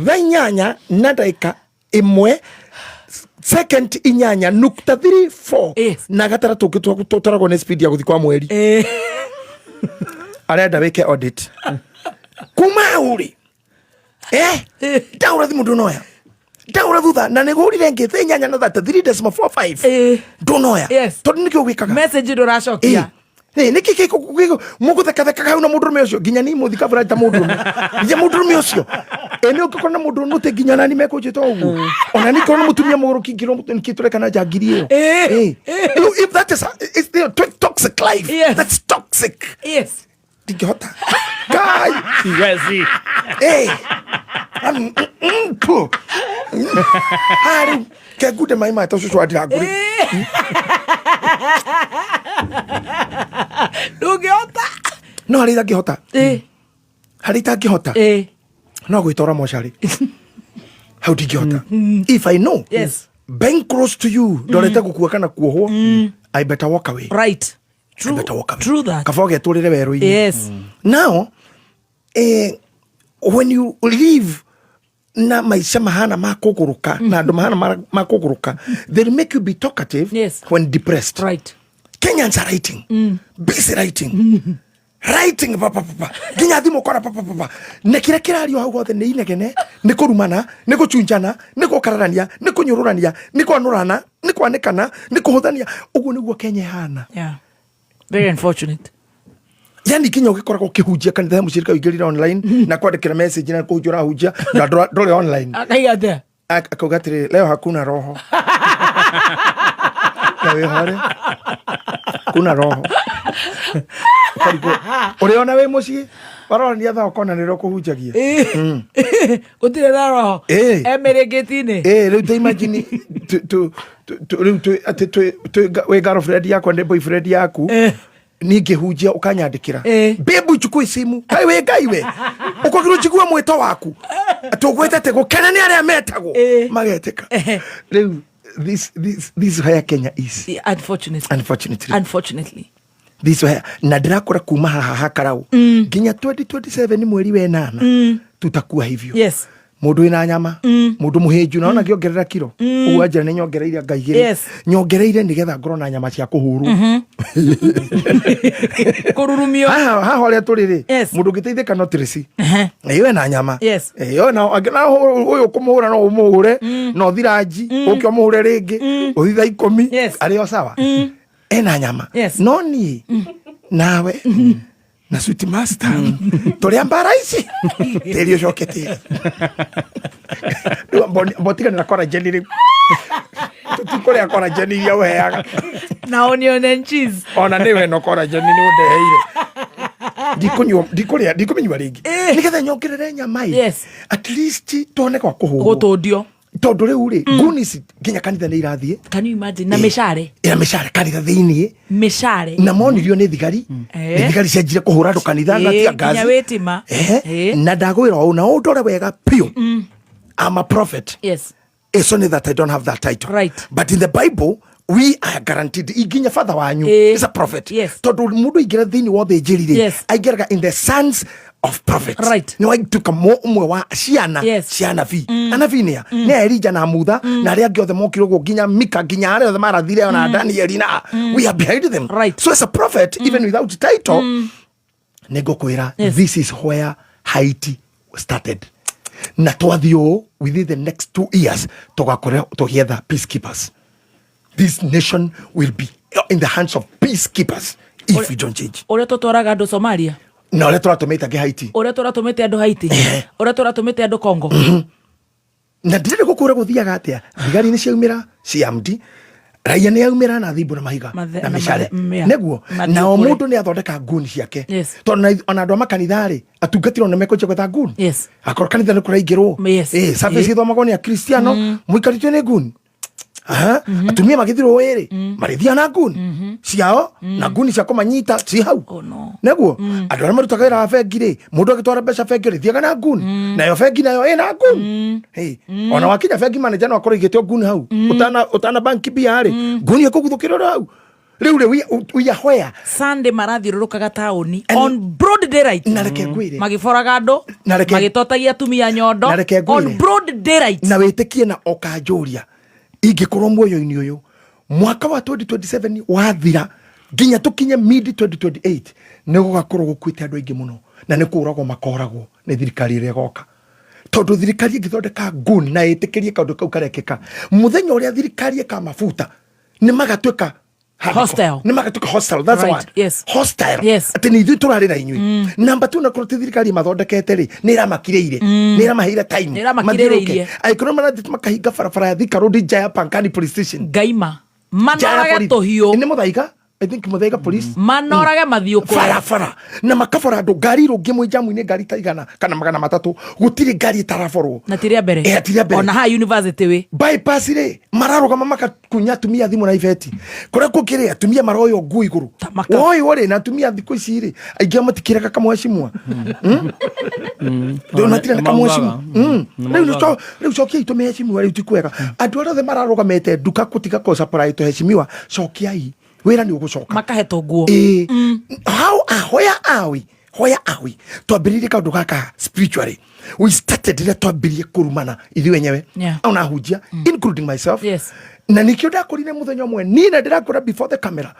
S3: thanyanya na ndaika imwe second 8.34 na gatara tutaragwo ni speed ya guthi kwa mweri arenda weke audit kuma uri daura thimu ndunoya daura thutha na nigurire ngi thi 8 na 3.45 ndunoya tondu nikio gwikaga
S1: message nduracokia
S3: niki muguthekatheka hau na mundurume ucio nginya ni muthika bra ta mundurume nginya mundurume ucio ene ukikona mundurume uti nginya nani mekujita uguo ona ni kona mutumia muguru kingiro nkitureka jangiri iyo if that is it's the toxic life that's toxic ndingihota kai
S2: sigasi
S3: hari ke gude mai mai to susu adira guri
S1: ndungihota
S3: no hari ndangihota hari ndangihota no gwitora mochari how ndingihota if I know being close to you ndorete gukua kana kuohwo I better walk away
S1: right true that
S3: kafoge turire weru-ini now when you live na maisha mahana makuguruka na andu mahana makuguruka they'll make you be talkative when depressed Kenyans are writing busy writing writing papa ginya thimo kora papa ne kira kirario hau hothe ni inegene ni kurumana ni guchunjana ni gukararania ni kunyururania ni kwanurana ni kwanikana ni kuhuthania uguo niguo Kenya hana
S1: very unfortunate
S3: yani kinya ukikora ukihujia kanitha mushirika wigirira online na kwandikira message na kujura hujia na ndole online
S1: akaiga
S3: akaugatire leo hakuna roho leo hare kuna roho karibu uliona we muci baroni atha ukona niro kuhujagia
S1: utire roho emeregetine
S3: riu ta imagine to we girlfriend yakwa ne boyfriend yaku ningihunjia ukanyandikira bebu chukui simu kai we ukogiru chigua mwito waku tugwetete gukena ni aria metagwo mageteka riu this higher Kenya is
S1: unfortunately
S3: this way na ndirakora kuma haha hakarau nginya 2027 mweri we 8 tutakuwa hivyo mundu ina nyama mundu muhinju naona ngiongerera kilo uwanja ni nyongereire ngaigire nyongereire nigetha ngoro na nyama cia kuhuru
S1: kururumio
S3: ha horia turiri mundu ngiteithika no trisi iwe na nyama iyo na uyu kumuhura no umuhure no thiraji ukio muhure ringi uthitha 10 ari o sawa ena nyama no ni nawe na sweet master tuli ambara ici telio shokete botika na kora jelly tutikore akora jelly ya weaga
S1: na onion and cheese
S3: ona niwe no kora jelly ni undeheire ndikumenywa ringi nigetha nyongerere nyama at least tone kwa
S1: gutundio
S3: tondu riu ri nguni nginya kanitha ni irathie.
S1: Can you imagine na mishare
S3: mishare kanitha thiini
S1: mishare
S3: na monirio ni thigari ni thigari cianjire kuhura andu kanitha ngatia ngazi
S1: nginya wetima
S3: na ndagwira o na ndore wega pio I'm a prophet it's only that I don't have that title but in the Bible we are guaranteed iginya father wanyu is a prophet tondu mundu ingira thiini wothe njirire aingiraga in the sons of prophets ni waituka umwe wa ciana vi anavi ni Elija na Mutha na aria angi othe mokirwo nginya Mika nginya aria othe marathire ona Daniel na we are behind them so as a prophet even without title negokwira this is where Haiti started na twathio within the next 2 years tugakore tugietha peacekeepers. This nation will be in the hands of peacekeepers if we don't change.
S1: Ore totwaraga andu Somalia
S3: na ore turatumite angi Haiti
S1: ore turatumite andu Haiti ore turatumite andu Congo
S3: na ndire gukura guthiaga atia thigari ni ciaumira CMD raia ni yaumira na thimbu na mahiga na mishare neguo na o mundu ni athondeka nguni ciake tondu ona andu makanithari atungatiro ne mekoje kwetha nguni akor kanitha ni kuraingirwo service ithomagwo ni a Kristiano muikaritwe ni nguni atumia magithirwo wiri marithia na nguni ciao na nguni cia kumanyita ci hau neguo andu aria marutaga wira wa bengi ri mundu agitwara mbeca bengi ri thiaga na nguni nayo bengi nayo ina nguni ona wakinya bengi manager no akorwo igitio nguni hau utana banki bia ri nguni ikuguthukira hau riu we are where
S1: Sunday marathiururukaga tauni on broad daylight
S3: na reke ngwire
S1: magiforaga andu magitotagia atumia nyondo on broad daylight na
S3: witikie na okanjuria ingikorwo muoyo-ini uyu mwaka wa 2027 wathira nginya tukinye mid 2028 ni gugakorwo gukwite andu aingi muno na ni kuragwo makoragwo ni thirikari ire goka tondu thirikari ingithondeka nguni na itikirie kaundu kau karekeka muthenya uria thirikari eka mafuta ni magatwika
S1: hostile
S3: ni magatuka hostile that's right hostile ati ni ithu turari na inyui number 2 na kuroti thirikari mathondekete ri ni iramakireire ni iramaheire time
S1: mathiruke
S3: aikoro marathit makahinga barabara ya Thika Road Jaya Pankani police station
S1: gaima manorage tuhio
S3: ni muthaiga I think muthaiga police
S1: manorage mathiuko
S3: barabara na makabora andu ngari rungi mwijamu ni ngari taigana kana magana matatu gutiri ngari taraforwo
S1: na tiria mbere ona ha university we
S3: bypass ri mararugama makakunya atumia thimu na iveti kuria kukiri atumia maroyo nguu iguru oi wore na atumia thiku ici ri aingi matikiraga kamweshimwa ndona tira kamweshimwa riu cokia itu meheshimiwa riu tikwega andu othe mararugamete nduka kutika ko supply to heshimiwa cokiai wira ni ugucoka
S1: makahetwo nguo
S3: where are we twambiririe kaundu gaka spiritually we started ile twambirie kurumana ithui wenyewe ona hujia including myself na nikio ndakorire muthenya umwe nina ndirakora before the camera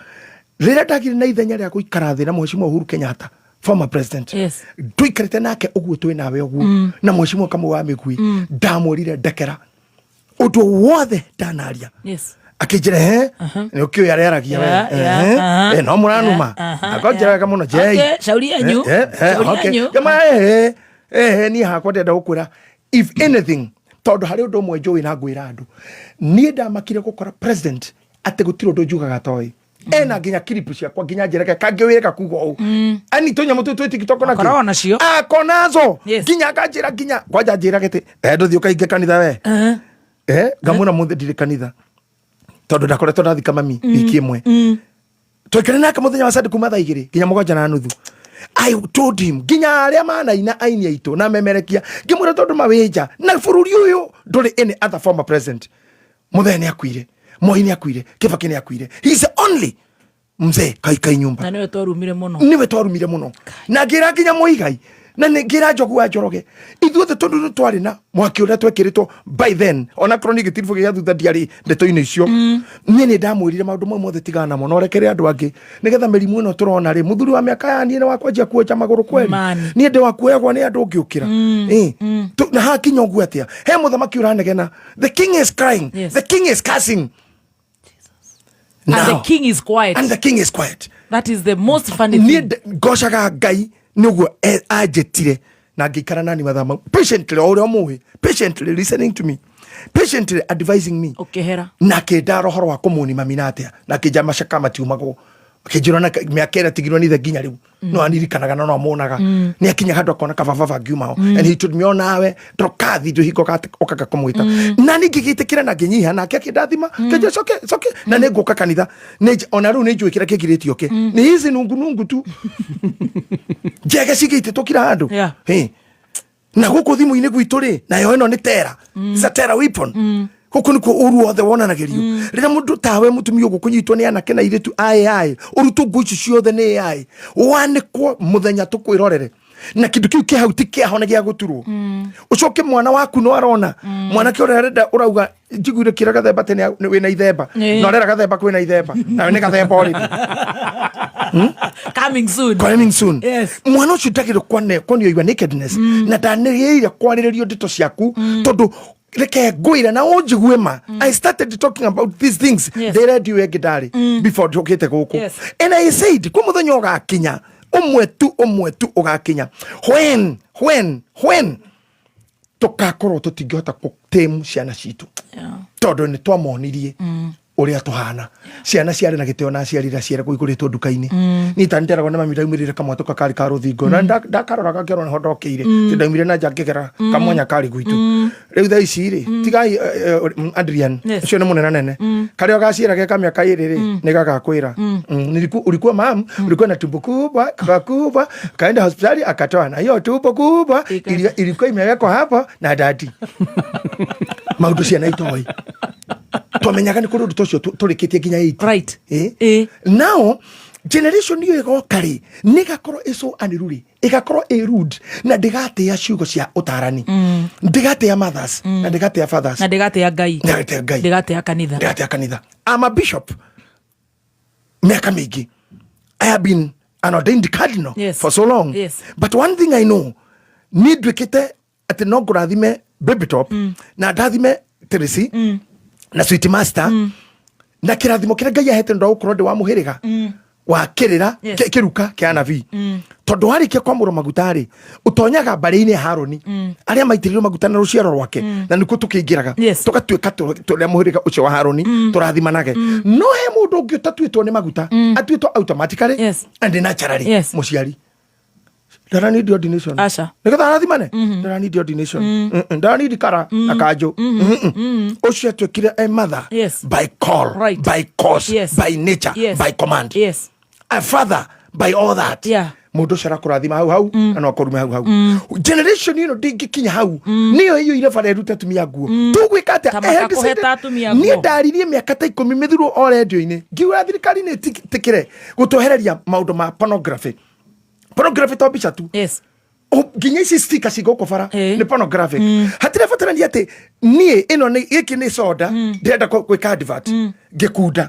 S3: rira ndagire na ithenya ria guikara thi na mheshimiwa Uhuru Kenyatta former president tuikarite nake uguo twi nawe uguo na mheshimiwa kamwe wa migui ndamurire ndekera undu wothe ndanaria akijire ni ukio yare aragia we no muranuma akojera kama no jei
S1: shauri yanyu
S3: kama ni hakwa ndenda gukura if anything tondu hari undu mwe njui na ngwira andu ni ndamakire gukora president ate gutiro ndo njugaga toi ena nginya kilipu ciakwa nginya njereke kangiwire kakugo u ani tonya mutu twi TikTok na
S1: akora nacio
S3: akonazo nginya kanjira nginya kwaja njira gete nduthi ukainge kanitha we ngamuna muthe ndire kanitha tondu ndakoretwo ndathika mami wiki imwe twikare nake muthenya wa Sunday kuma thaa 2 nginya 1:30 I told him nginya aria manaina aini aitu na memerekia ngimwira tondu mawinja na bururi uyu nduri any other former president muthenya ni akuire Moi ni akuire Kibaki ni akuire he's the only mzee kai nyumba
S1: na niwe twarumire muno
S3: na ngira nginya Muigai na ngira Njogu wa Njoroge ithuothe tondu twari na mwaki uria twekiritwo by then ona chronic tirifo gya thutha diari ndeto-ini icio ni ndamwirire maundu mothe tigana na muno rekere andu angi nigetha mirimu ino turona ri muthuri wa miaka ya ni wakwa njia kuoja maguru kweli ni ndi wakuoyagwo ni andu ngiukira na hakinya ugu atia he muthamaki uranegena the king is crying the king is cursing
S1: And the king is quiet.
S3: And the king is quiet.
S1: That is the most funny thing.
S3: Gocaga Ngai niguo ajetire na ngikara nani mathama patiently o rio muhi patiently listening to me, patiently advising me.
S1: Okay, hera.
S3: Na kenda rohoro wa kumuni maminatea na kijama shaka matiumago kijirona miakera tigirwa ni nginya riu no anirikanaga no amonaga ni akinya handu akona kababa ngiuma and he told me onawe ndokathi nduhiko okaga kumwita na ningigitikira na nginyiha na akidathima keje soke na nenguka kanitha ne ona ru ninjuikira kigiritio ke ni hizi nungu tu jege sigite tokira handu na guku thimu-ini gwitu ri nayo ino ni tera it's a terror weapon huko niko uru othe wonanagerio rira mundu tawe mutumio gukunyitwo ni anake na iritu ai urutu nguici ciothe ni ai wanekwo muthenya tukwirorere na kindu kiu ke hauti ke hona gia guturwo ucoke mwana waku no arona mwana ke urenda urauga njiguire kiraga themba tene wina ithemba no rera gathemba kwina ithemba na ne gathemba ori
S1: coming soon
S3: yes mwana ucio ndagiro kwanio igwa nakedness na ndaniriire kwariririo ndito ciaku tondu reke ngwira na unjigue ma I started talking about these things they read you egidari before tukite guku and I said kwa muthenya ugakinya umwe tu ugakinya when tukakorwo tutingihota gutemu ciana citu tondu ni twamonirie uria tuhana ciana ciari na giteo na ciarira ciere kuiguritwo nduka-ini ni tanderagwo na mami ndaumirire kamwe tukakari ka ruthingo na ndakaroraga ngero ni hondokeire tindaumire na njangigera kamwanya kari gwitu riu tha ici ri tigai Adrian ucio ni munena nene kario gaciira ge kamya kairi ri ni gagakwira ulikuwa mam ulikuwa na tumbo kubwa kubwa kaenda hospitali akatoa na hiyo tumbo kubwa ilikuwa imewekwa hapo na dadi maundu ciana itoi twamenyaga ni kundu tucio turikitie nginya 8
S1: right
S3: now generation hiyo igokari nigakorwo iso aniruri igakorwo rude na ndigatia ciugo cia utarani ndigatia mothers na ndigatia fathers
S1: na ndigatia ngai ndigatia kanitha
S3: I'm a bishop miaka mingi I have been an ordained cardinal for so long but one thing I know ni ndwikite ati no ngurathime baby top na ndathime Teresi na sweet master na kirathimo kira Ngai ahete ndo ukorwo ndi wa muhiriga wa kirira kiruka kia nabii tondu harikia kwa muro magutari utonyaga bari-ini Haroni aria maitirirwo maguta na ruciaro rwake na nikuo tukingiraga tukatuika turia muhiriga ucio wa Haroni turathimanage no he mundu ungi utatuitwo ni maguta atuitwo automatically and naturally muciari Dara need ordination.
S1: Asha.
S3: Nikatha arathimane. Dara need ordination. Dara need kara akajo. Ocio twekire a mother by call, by cause, by nature, by command. A father by all that. Mundu cera kurathima hau na no akorume hau. Generation ino ndingikinya hau. Niyo hiyo ile fara ruta tumia nguo. Tugwika ata ni ndaririe miaka ta 10 mithirwo o radio-ini. Ngiura thirikari ni tikire gutohereria maundu ma pornography. Pornography to bicha tu. Nginya ici sticker cigoko bara ni pornographic. Hatire batarania ati nie ino ni iki ni soda ndenda gwika advert ngikunda.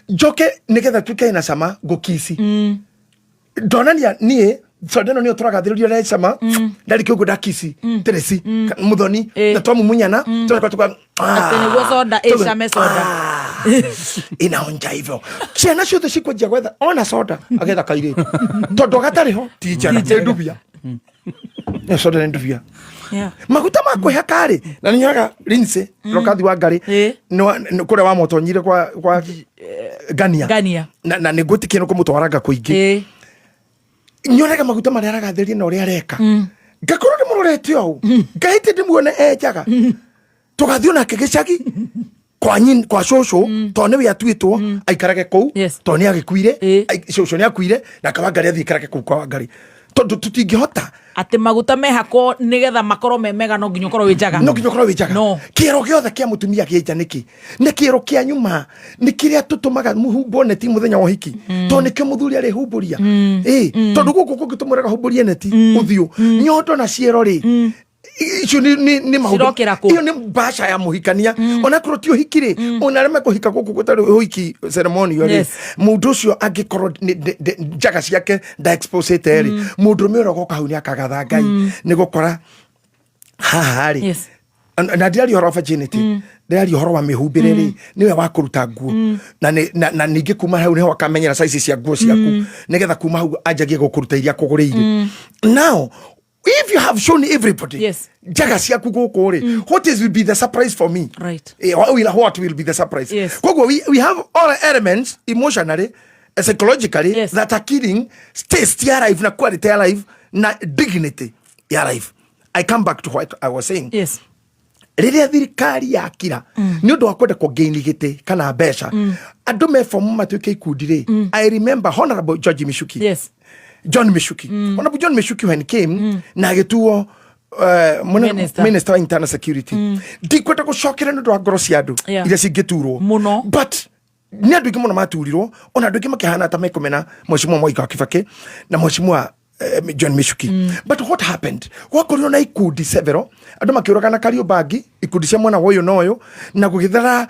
S3: Njoke nigetha tuke na sama gukisi. Donania nie soda no ni turagathiririo na sama ndari kiugo ndakisi Teresi muthoni na twamu munyana tuka
S1: atene go soda eshame soda
S3: inaonja hivyo ciana ciothe cikwenjia gwetha ona soda agetha kaire tondu gatariho tija ndubia soda ndubia maguta makwe kari na ninyaga linse rokathi wa ngari no kure wa motonyire kwa gania na nigutikino kumutwaranga kuingi nyonaga maguta maria aragatheria na uria areka ngakorwo ni murorete au ngaite ndimuone ejaga tugathio nake gicagi kwa shosho to niwe atuitwo aikarage kou to ni agikuire shosho ni akuire na kabangari athi ikarage kou kwa ngari tondu tutingihota
S1: ati maguta mehako nigetha makorwo memega no nginyo korwo wijaga
S3: no kiero giothe kia mutumia kiija niki ni kiero kia nyuma ni kiria tutumaga muhumbo neti muthenya wa hiki to nikio muthuri ari humburia tondu guku kugitumuraga humburia neti uthio nyondo na ciero ri icio ni maundu iyo ni basha ya muhikania ona korwo ti uhikire ona reme kuhika guku gutari uhiki ceremony yori mundu ucio angikorwo njaga ciake nda expose teri mundu mero goka hau ni akagatha Ngai ni gukora haha ri na ndiari horo virginity ndari horo wa mihumbire ri niwe wa kuruta nguo na ningi kuma hau niho akamenyera size cia nguo ciaku nigetha kuma hau anjagie gukuruta iria kuguriire. Now if you have shown everybody jaga ciaku guku ri, what will be the surprise for me?
S1: Right.
S3: What will be the surprise? Koguo we have all elements emotionally, psychologically that are killing taste ya life na quality ya life na dignity ya life. I come back to what I was saying.
S1: Yes.
S3: Riria thirikari yakira ni undu wa kwenda kugaini gite kana mbeca andu me form matuike ikundi ri. I remember Honorable George Mishuki.
S1: Yes.
S3: John Mishuki. Honorable John Mishuki when he came na agituo Minister of Internal Security. Ndikwenda gucokera ndu wa ngoro cia andu iria cingiturwo
S1: muno,
S3: but ni andu ingi muno maturirwo, ona andu ingi makihana ta mekumena Mheshimiwa Mwai Kibaki na Mheshimiwa John Mishuki. But what happened? Wakorirwo na ikundi several andu makiuragana Kariobangi, ikundi cia mwana woyo noyo na gugithara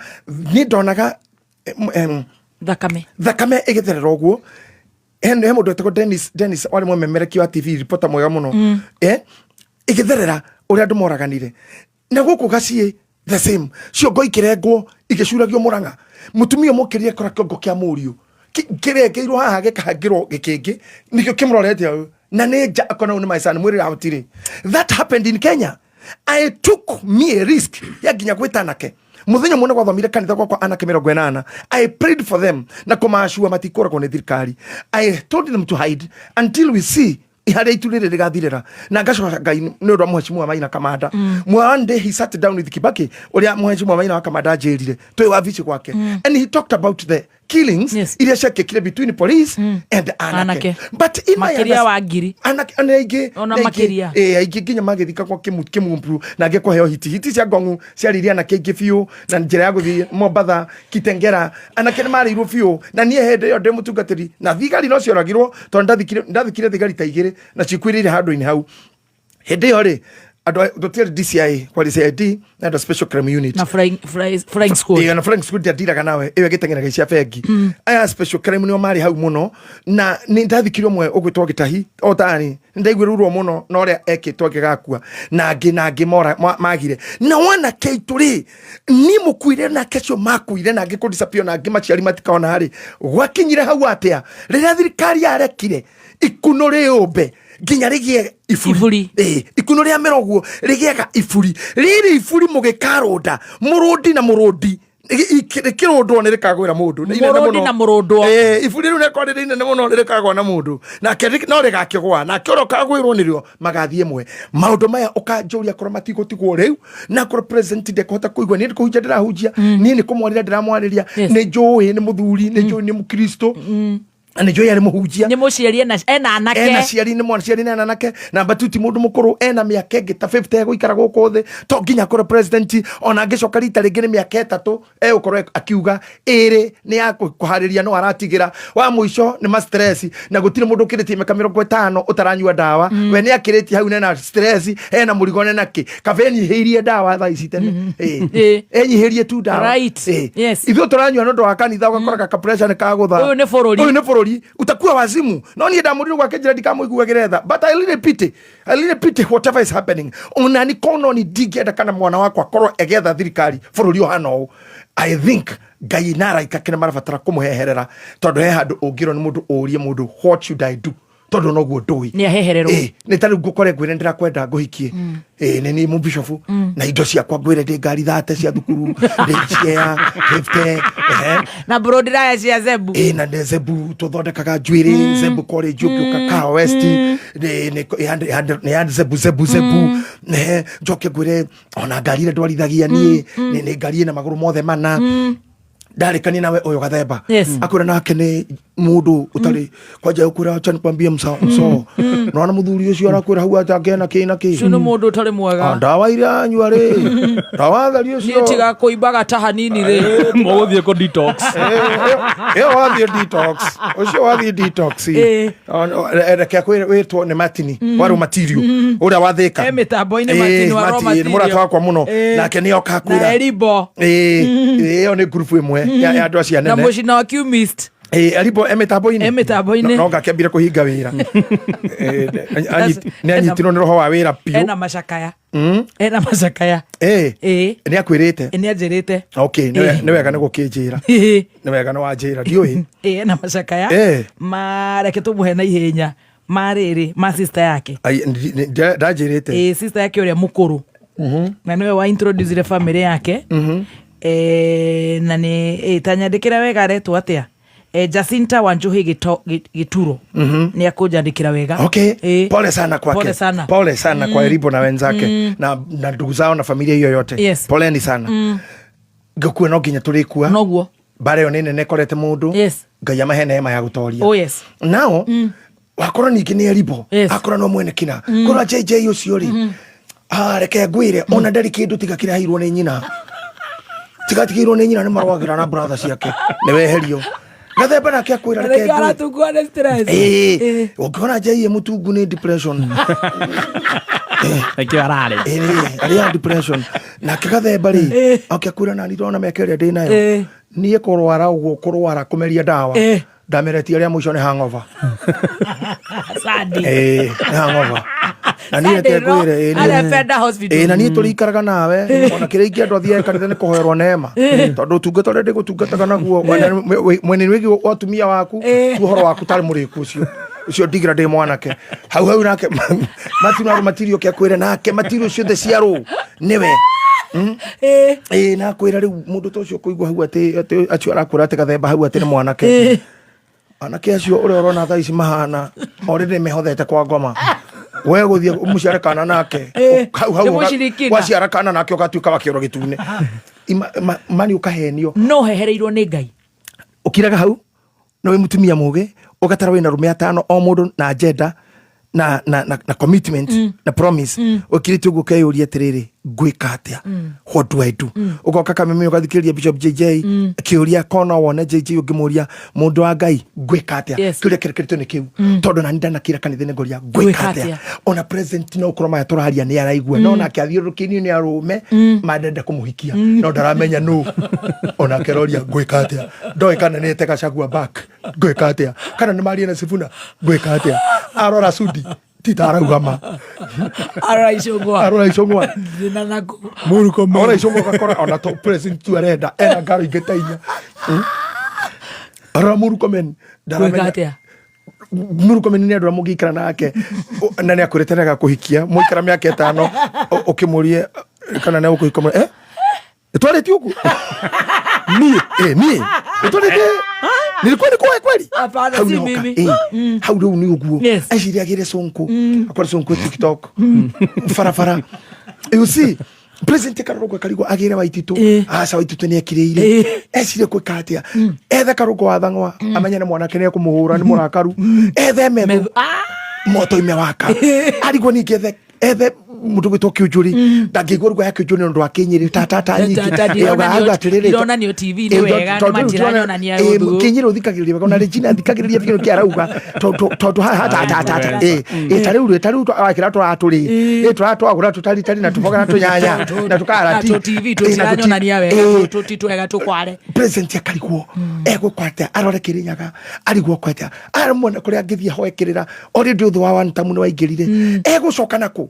S3: ni ndonaga thakame igitherera uguo. He mundu etagwo Dennis wari mwemereki wa TV reporter mwega muno igitherera uria andu moraganire na guku gacie the same ciongo ikirengwo igicuragio Murang'a, mutumia mukirie kora kiongo kia Muriu kirengeirwo haha gikahangirwo gikingi nikio kimurorete na neja akona une maisani mwiri autire. That happened in Kenya. I took me a risk ya ginya gwita nake muthenya mwana gwathomire kanitha kwa anake 80. I prayed for them na kumashua matikora kwa thirikari. I told them to hide until we see ihare iturire rigathirira na ngacoka Ngai ni undu wa Mheshimiwa Maina Kamanda. One day he sat down with Kibaki uria Mheshimiwa Maina Kamanda ajirire twi wa vici gwake and he talked about the killings iria ciekekire between police and anake. But in my
S1: makiria wa ngiri
S3: anake
S1: ona makiria
S3: aigi nginya magithika kwa kimumpru na ngekwa hiti cia ngongu ciariria na kingi fiu na njira ya guthi Mombatha Kitengera anake ni marirwo fiu na nie hende yo de mutungatiri na thigari no cioragirwo to ndathikire thigari ta igire na cikwirire handu-ini hau hende yo ri ado DCI kwa DCID na special crime unit
S1: na flying squad
S3: na flying squad ya diraga nawe ewe gitengera gicia fegi aya special crime ni mari hau muno na ni ndathikirwo mwe ugwitwo Gitahi otani ndaigwirurwo muno na uria ekitwo gigakua na angi mora magire na wana keituri ni mukuire na kecio makuire na ngikundi sapio na angi maciari matikaona hari gwakinyire hau atia riria thirikari yarekire ikuno riumbe ginya rigie ifuri ikuno ria meroguo rigiega ifuri riri ifuri mugikarunda murundi na murundi ikirundwo ni rikagwira mundu
S1: murundi na murundwo
S3: ifuri ru rekorire ne muno rikagwa na mundu na kiri no rigakigwa na kiro kagwirwo nirio magathie mwe maundu maya ukanjuria koro matigutigwo riu na koro president de kota kuigwa ni kuhunja ndirahunjia ni ni kumwarira ndiramwariria ni njui ni muthuri ni njui ni mukristo ani joya ari muhujia
S1: ni muciari ena anake
S3: ena ciari ni mwana ciari na anake na batuti mundu mukuru ena miaka ingi ta 50 guikara guku thi to nginya koro president ona ngicoka rita ringi ni miaka 3 ukorwo akiuga iri ni ya kuhariria no aratigira wa muico ni ma stress na gutire mundu kiriti miaka 50 utaranyua dawa we ni akiriti hau na stress ena murigo na ki kaveni hirie dawa tha ici tene enyihirie tu dawa ithu turanyua no ndo akanitha ugakora ka pressure ni kagutha
S1: uyu ni bururi
S3: utakuwa wazimu no ni ndamuriro gwake njira ndikamuigua geretha but I really pity whatever is happening onani kono ni digenda kana mwana wako akorwo egetha thirikari bururi ohano I think Ngai nara ikakena marabatara kumuheherera tondu he handu ungiro ni mundu urie mundu what should I do tondu no guo ndui
S1: ni ahehererwo
S3: ni tari ngukore ngwire ndirakwenda nguhikie ni mu bishofu na indo cia kwa ngwire ndi ngari 30 cia thukuru ndi cia 50
S1: na brodira cia zebu
S3: na zebu tuthondekaga njwiri zebu college ukiuka ka west ni zebu njoke ngwire ona ngari ile ndwarithagia ni ngari na maguru mothe mana ndarikani nawe uyu gathemba akwira nake ni mundu utari kwaja ukwira acha nikwambie mso nona muthuri ucio arakwira hau atangena kina ki
S1: cuno mundu utari mwega
S3: ndawa ira nyua ri ndawa thari ucio
S1: ni tiga kuimbaga ta hanini ri
S2: muguthie ko detox
S3: wathie detox ucio wathie detox reke kwira witwo ni matini waru material uria wathika
S1: mitambo-ini matini wa raw material
S3: murata wakwa muno nake ni okakwira
S1: na eribo
S3: iyo ni group imwe ya andu acia nene
S1: na mucina wa Qmist
S3: alipo
S1: emetaboine
S3: no ngakĩambire kũhinga wĩra nĩ anyitirwo nĩ roho wa wĩra piũ
S1: ena macakaya
S3: nĩ akwĩrĩte
S1: nĩ anjĩrĩte
S3: okay nĩ wega nĩ gũkĩnjĩra nĩ wega nĩ wanjĩra ndiũĩ
S1: ena macakaya mareke tũmũhe na ihenya marĩrĩ ma sister yake
S3: ndanjĩrĩte
S1: sister yake ũrĩa mũkũrũ na nĩwe wa introduce family yake na nĩ tanyandĩkĩra wega aretwo atĩa Jacinta Wanjohi Gituro ni akujandikira wega.
S3: Okay. Pole sana kwake. Pole sana kwa Eribo na wenzake na ndugu zao na familia hiyo yote.
S1: Yes.
S3: Poleni sana. Gukua no ginya turikua.
S1: Noguo.
S3: Bare yo nene nekorete mundu.
S1: Yes.
S3: Ngaya mahene ema ya gutoria.
S1: Oh yes.
S3: Nao wakora niki ni Eribo.
S1: Yes.
S3: Akora no mwene kina. Kora JJ ucio ri. Reke ngwire ona ndari kindu tiga kirahirwo ni nyina. Tiga tigirwo ni nyina ni marwagira na brother ciake. Ni weherio. Gatheba na kia kwira reke ngwire.
S1: Ara tugwa na stress.
S3: Ukiona JJ mutungu ni depression.
S2: Akiwa rale.
S3: Aria depression. Na kagatheba ri. Akiakwira na ndirona mekeria ndi nayo. Niye kurwara uguo kurwara kumeria dawa. Ndameretia ria muico ni hangover.
S1: Sadi.
S3: Hangover. Na niye tekwire
S1: Feda Hospital.
S3: Na niye turikaraga nawe ona kire ingi andu athie kanitha ni kuhoerwo neema tondu tungata uri ndi gutungataga naguo mwene wigi watumia waku uhoro waku tari muriku ucio ndigira ndi mwanake hau nake matuna matirio kia kwire nake matirio ciothe ciaru niwe na kwira riu mundu tocio kuigwa hau ati acio arakura ati gathemba hau ati ni mwanake anake acio uri orona thaa ici mahana already mehothete kwa ngoma we guthie umuciare kana nake hau waciara kana nake ukatuika wakioro gitune mani ukahenio
S1: no hehereirwo ni Ngai
S3: ukiraga hau no we mutumia muge ugatara wina rume atano o mundu na agenda na commitment na promise ukirite uguo kayuria atiriri gwika atia what do I do ugoka kameme ugathikiria Bishop JJ kiuria kona wona JJ ugimuria mundu wa Ngai gwika atia kiuria kirekirito ni kiu tondu na ndana kira kanithene ngoria gwika atia ona president no kuroma ya turaharia ni araigua no na kiathiurukini ni arume madenda kumuhikia no ndaramenya no ona keroria gwika atia ndoi kana ni teka chagua back gwika atia kana ni Maria na Sifuna gwika atia arora sudi titara ugama
S1: arora icungwa
S3: na naku muruko arora icungwa kakora ona to president tu arenda ena ngaro ingetainya arora muruko men
S1: ndaramenya
S3: muruko men ni andura mugikara nake na ni akureterega kuhikia muikara miaka 5 ukimurie kana na ukuhika twaleti huku ni twaleti nilikuwa kweli
S1: hapana si mimi
S3: how do you uguo aciria gire sonko akora sonko TikTok farafara you see president Karugo Karigo agire waititu asa waititu ni akireire aciria kwikatia ethe Karugo wathangwa amenya na mwanake ni kumuhura ni murakaru ethe me moto imewaka arigwo ni gethe ethe mutu gitoki ujuri ndangigurwa yake ujuri ndo akinyiri tata nyiki
S1: irona ni TV ni wega ni matirani ona ni ayuthu
S3: kinyiri uthikagiriria wega na Regina thikagiriria biyo kiarauga tondu tata tariu akira twa aturi twa tutari na tuboga na tunyanya na tukara
S1: TV tutirani ona ni wega tutwega tukware
S3: president akarigwo kwate arore kirinyaga arigwo kwate aramona kuria ngithia hoekirira ori ndi uthu wa wantamu ni waingirire gucoka nako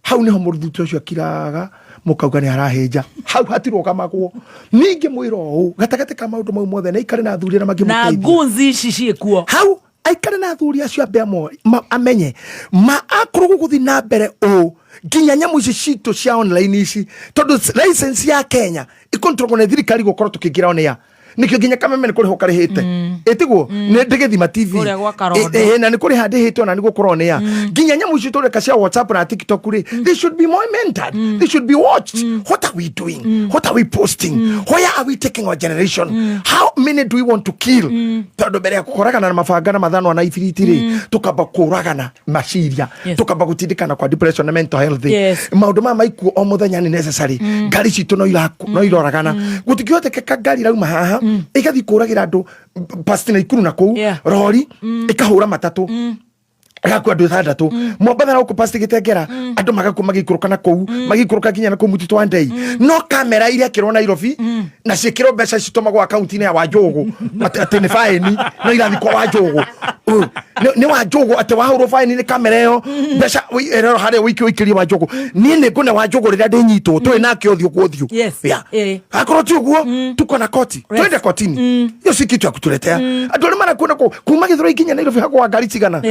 S3: hau niho muruthu ucio akiraga mukauga ni araheja hau hatiroka magwo ningi mwiro hu gatagate ka maundu mau mothe na ikare na athuri na magi
S1: na gunzi ici ciekuo
S3: hau aikare na athuri acio abemo amenye akuru guthi na mbere nginya nyamu ici citu cia online ici tondu license ya Kenya ikontrolwa na thirikari gukorwo tukigira onia nikio nginya kameme ni kuri hokarihite etiguo ne ndegethima TV na ni kuri handihitwo na ni gukorwo ya nginya nyamu ici tureka cia WhatsApp na TikTok ri they should be monitored they should be watched what are we doing what are we posting where are we taking our generation how many do we want to kill tondu mbere ya kukoragana na mabanga na mathano na ifiriti ri tukamba kuragana maciria tukamba gutindikana kwa depression na mental health maundu ma maiku o muthenya ni necessary ngari citu no iroragana gutikihoteka ngari rauma haha igathi kuragira andu past na ikuru na kou rori ikahura matatu Gakwa andu 6 Mombatha na kupasti Gitengera andu magaku magikuruka na kou magikuruka kinya na kou Mutito wa Ndei no kamera iria kirona Nairobi na ciikiro mbeca citomagwo account ya Wanjogu ati ni fine no irathi kwa Wanjogu ni Wanjogu ati wahurwo fine ni kamera iyo mbeca erero hare wiki Wanjogu ni ngune Wanjogu riria ndinyitwo twi nake uthio kuthio akoro ti uguo tuko na koti twende kotini yo sikitu ya kutuletea andu ni mara kuna kuma Githuro ikinya Nairobi hakwa ngari cigana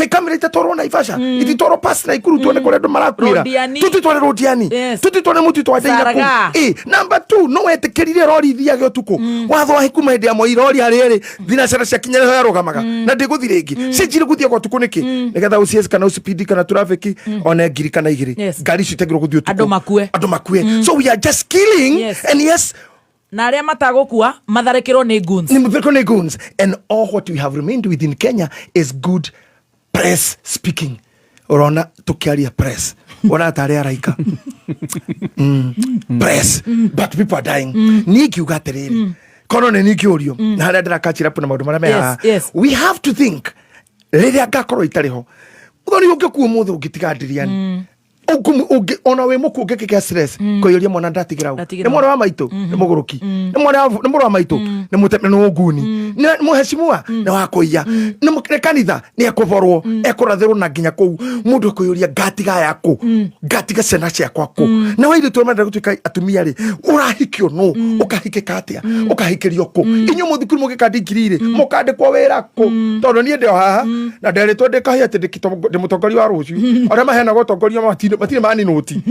S3: kamera itatorwo Naivasha ititoro pass na Ikuru tuone kore ndo marakwira tutitware Rodiani tutitware Mutito wa Ndei number 2 no wetikirire rori thiage utuku watho wa hikuma hende ya moi rori hariri thinacara cia kinya ya rugamaga na ndiguthi ringi cinjire guthia kwa tuku niki nigetha ucies kana speed kana traffic ona ngiri kana igiri ngari citegirwo guthio tuku andu makue so we are just killing and yes
S1: na aria matagukua matharikirwo ni goons
S3: and all what we have remained within Kenya is good press speaking. Urona tukiaria press ona tare araika press but people are dying ni kiuga atiriri kono ni kiurio na haria ndirakachira puna maundu maria meha we have to think riria ngakorwo itariho uthoni ungikuo muthe ungitigadiriani ona we muku ungikika stress koyoria mwana ndatigira ni mwana wa maitu ni muguruki ni mwana wa maitu ni mutemne no nguni ni muheshimua ni wa kuiya ni kanitha ni akuborwo ekurathirwo na nginya kou mundu koyoria ngatiga yako ngatiga ciana ciakwa ku na waire tu manda gutuika atumia ri urahikio no ukahikika atia ukahikirio ku inyu muthukuru mugikandikirire mukandikwo wira ku tondu nie ndio haha na nderetwo ndikahi ati ndimutongoria wa ruciu aria mahena gutongoria matire mani noti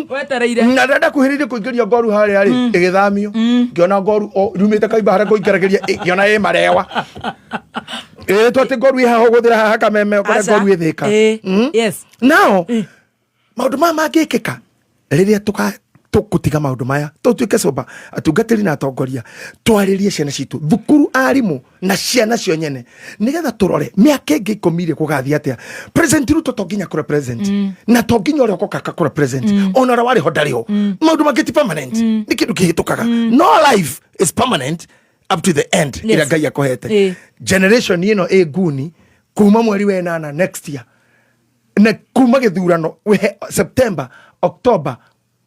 S1: wetereire
S3: na ndenda kuhiriria kuingiria ngoru haria ri igithamio ngiona ngoru rumite kaimba haria kuingerageria ngiona marewa twate ngoru haha guthira haha kameme kore ngoru ithika
S1: yes
S3: now maundu mama magikika riria tukutiga maundu maya tutuike soba atungatiri na atongoria twaririe ciana citu thukuru arimu na ciana cio nyene nigetha turore miaka ingi ikomire kugathia atia president Ruto tonginya kura president na tonginya ore ko kaka kura president onora wari hodariho maundu magiti permanent ni kindu kihitukaga no life is permanent up to the end ira Ngai akohete generation ino guni kuma mweri we 8 next year na kuma githurano September October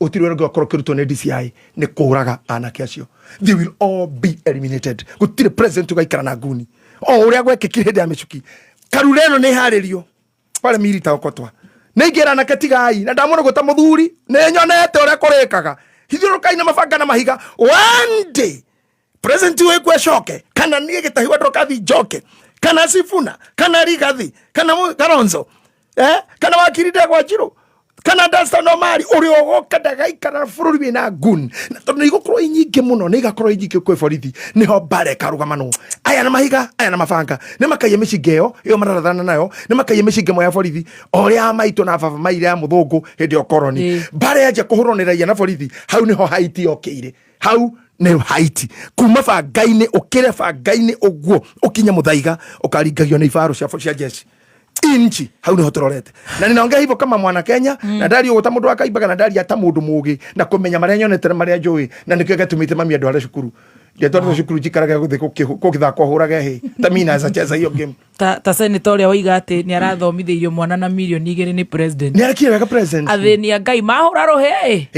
S3: utirwe ngo korokirutwo ne DCI ne kuraga anake acio they will all be eliminated gutire president ugaikara na nguni uria gwekekire hende ya micuki karureno ne haririo pale milita okotwa ne igera na ketigai na ndamona guta muthuri ne nyonete uria kurikaga hithirukai na mabanga na mahiga one day president we kweshoke kana nie gitahiwa ndokathi njoke kana Sifuna kana Rigathi kana Kalonzo kana wakirinde kwa Njiro kana Dasta no mari uri ogoka ndagaikara bururi wina gun na tondu igukoro inyingi muno ni igakoro inyingi kwe borithi niho bare karugamano aya na mahiga aya na mabanga ni makaye micingeo iyo mararathana nayo ni makaye micingemo ya borithi oria maitu na baba maire ya muthungu hindi o koroni bare aje kuhuroneraia na borithi hau niho haiti okeire hau ne haiti kuma bangai-ini ukire bangai-ini uguo ukinya muthaiga ukaringagio ni ibaro cia jeshi inchi hau niho turorete na ninaongea hivyo kama mwana Kenya na ndari uguta mundu akaimbaga na ndari ata mundu mugi na kumenya maria nyonete na maria njui na nikio gatumite mami andu ara cukuru ngetwa cukuru jikaraga guthi kugithakwo huraga he tamina aza cheza hiyo game
S1: ta senator uria oiga ati ni arathomithio mwana na milioni 2 ni president
S3: ni arakira wega president
S1: athenia Ngai mahura ruhe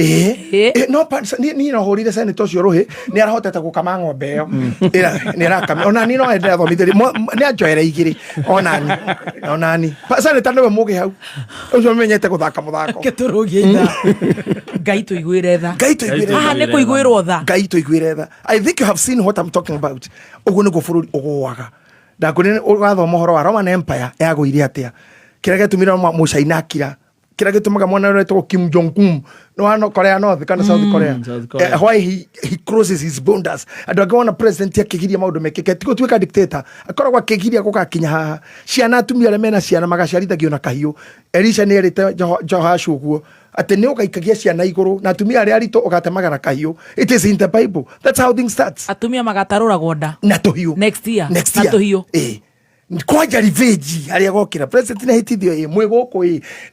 S3: no ni no horire senator cio ruhe ni arahotete gukama ng'ombe iyo ni arakama ona ni no ende athomithio ni anjoere igiri onani senator niwe mugi hau ucio menyete guthaka muthako
S1: keturugia Ngai tuiguire tha aha ni kuiguirwo tha
S3: Ngai tuiguire tha I think you have seen what I'm talking about ugu ni gufururi uguwaga ndakune ugatho mohoro wa Roman Empire yago iria atia kira getumira mucaina akira kira getumaga mwana uretwo Kim Jong Un no ano Korea North kana South Korea why he crosses his borders andu angona president yakigiria maundu mekeke tiko twika dictator akoragwa akigiria gukakinya haha ciana atumia mena ciana magaciarithagio na kahiu Elisha ni erite Johashu guo ati ni ugaikagia ciana iguru na atumia ari arito ugatemaga na kahiu it is in the Bible that's how things starts
S1: atumia magatarura gonda
S3: na tuhiu
S1: next year na tuhiu
S3: kwa jariveji aria gokira president na hitithio mwe goko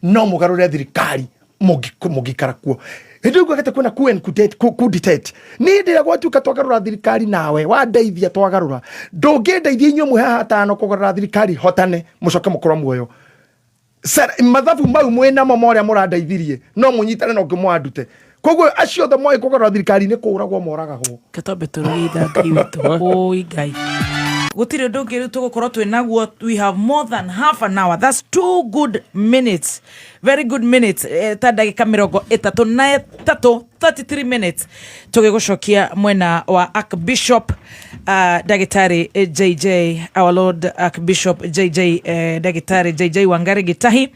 S3: no mugarure thirikari mugikara kuo hindi ugagete kwena kuenkudet ni ndira gwatuka twagarura thirikari nawe wandeithia twagarura ndungindeithia inyuĩ mwe haha atano kũgarũra thirikari hotane mũcoke mũkorwo muoyo mathabu mau mwĩnamo marĩa mũrandeithirie no mũnyitane no ngĩmwandute koguo acio othe moĩ kũgarũra thirikari nĩ kũũragwo moragagwo
S1: Katombe tũrũgitha Ngai witũ oi Ngai gutire ndungi riu tugukorwo twinaguo. We have more than half an hour. That's 2 good minutes, very good minutes. Ta ndagika 33 33 minutes tugigucokia mwena wa Archbishop Dagitari JJ, our Lord Archbishop JJ Dagitari JJ Wangari Gitahi,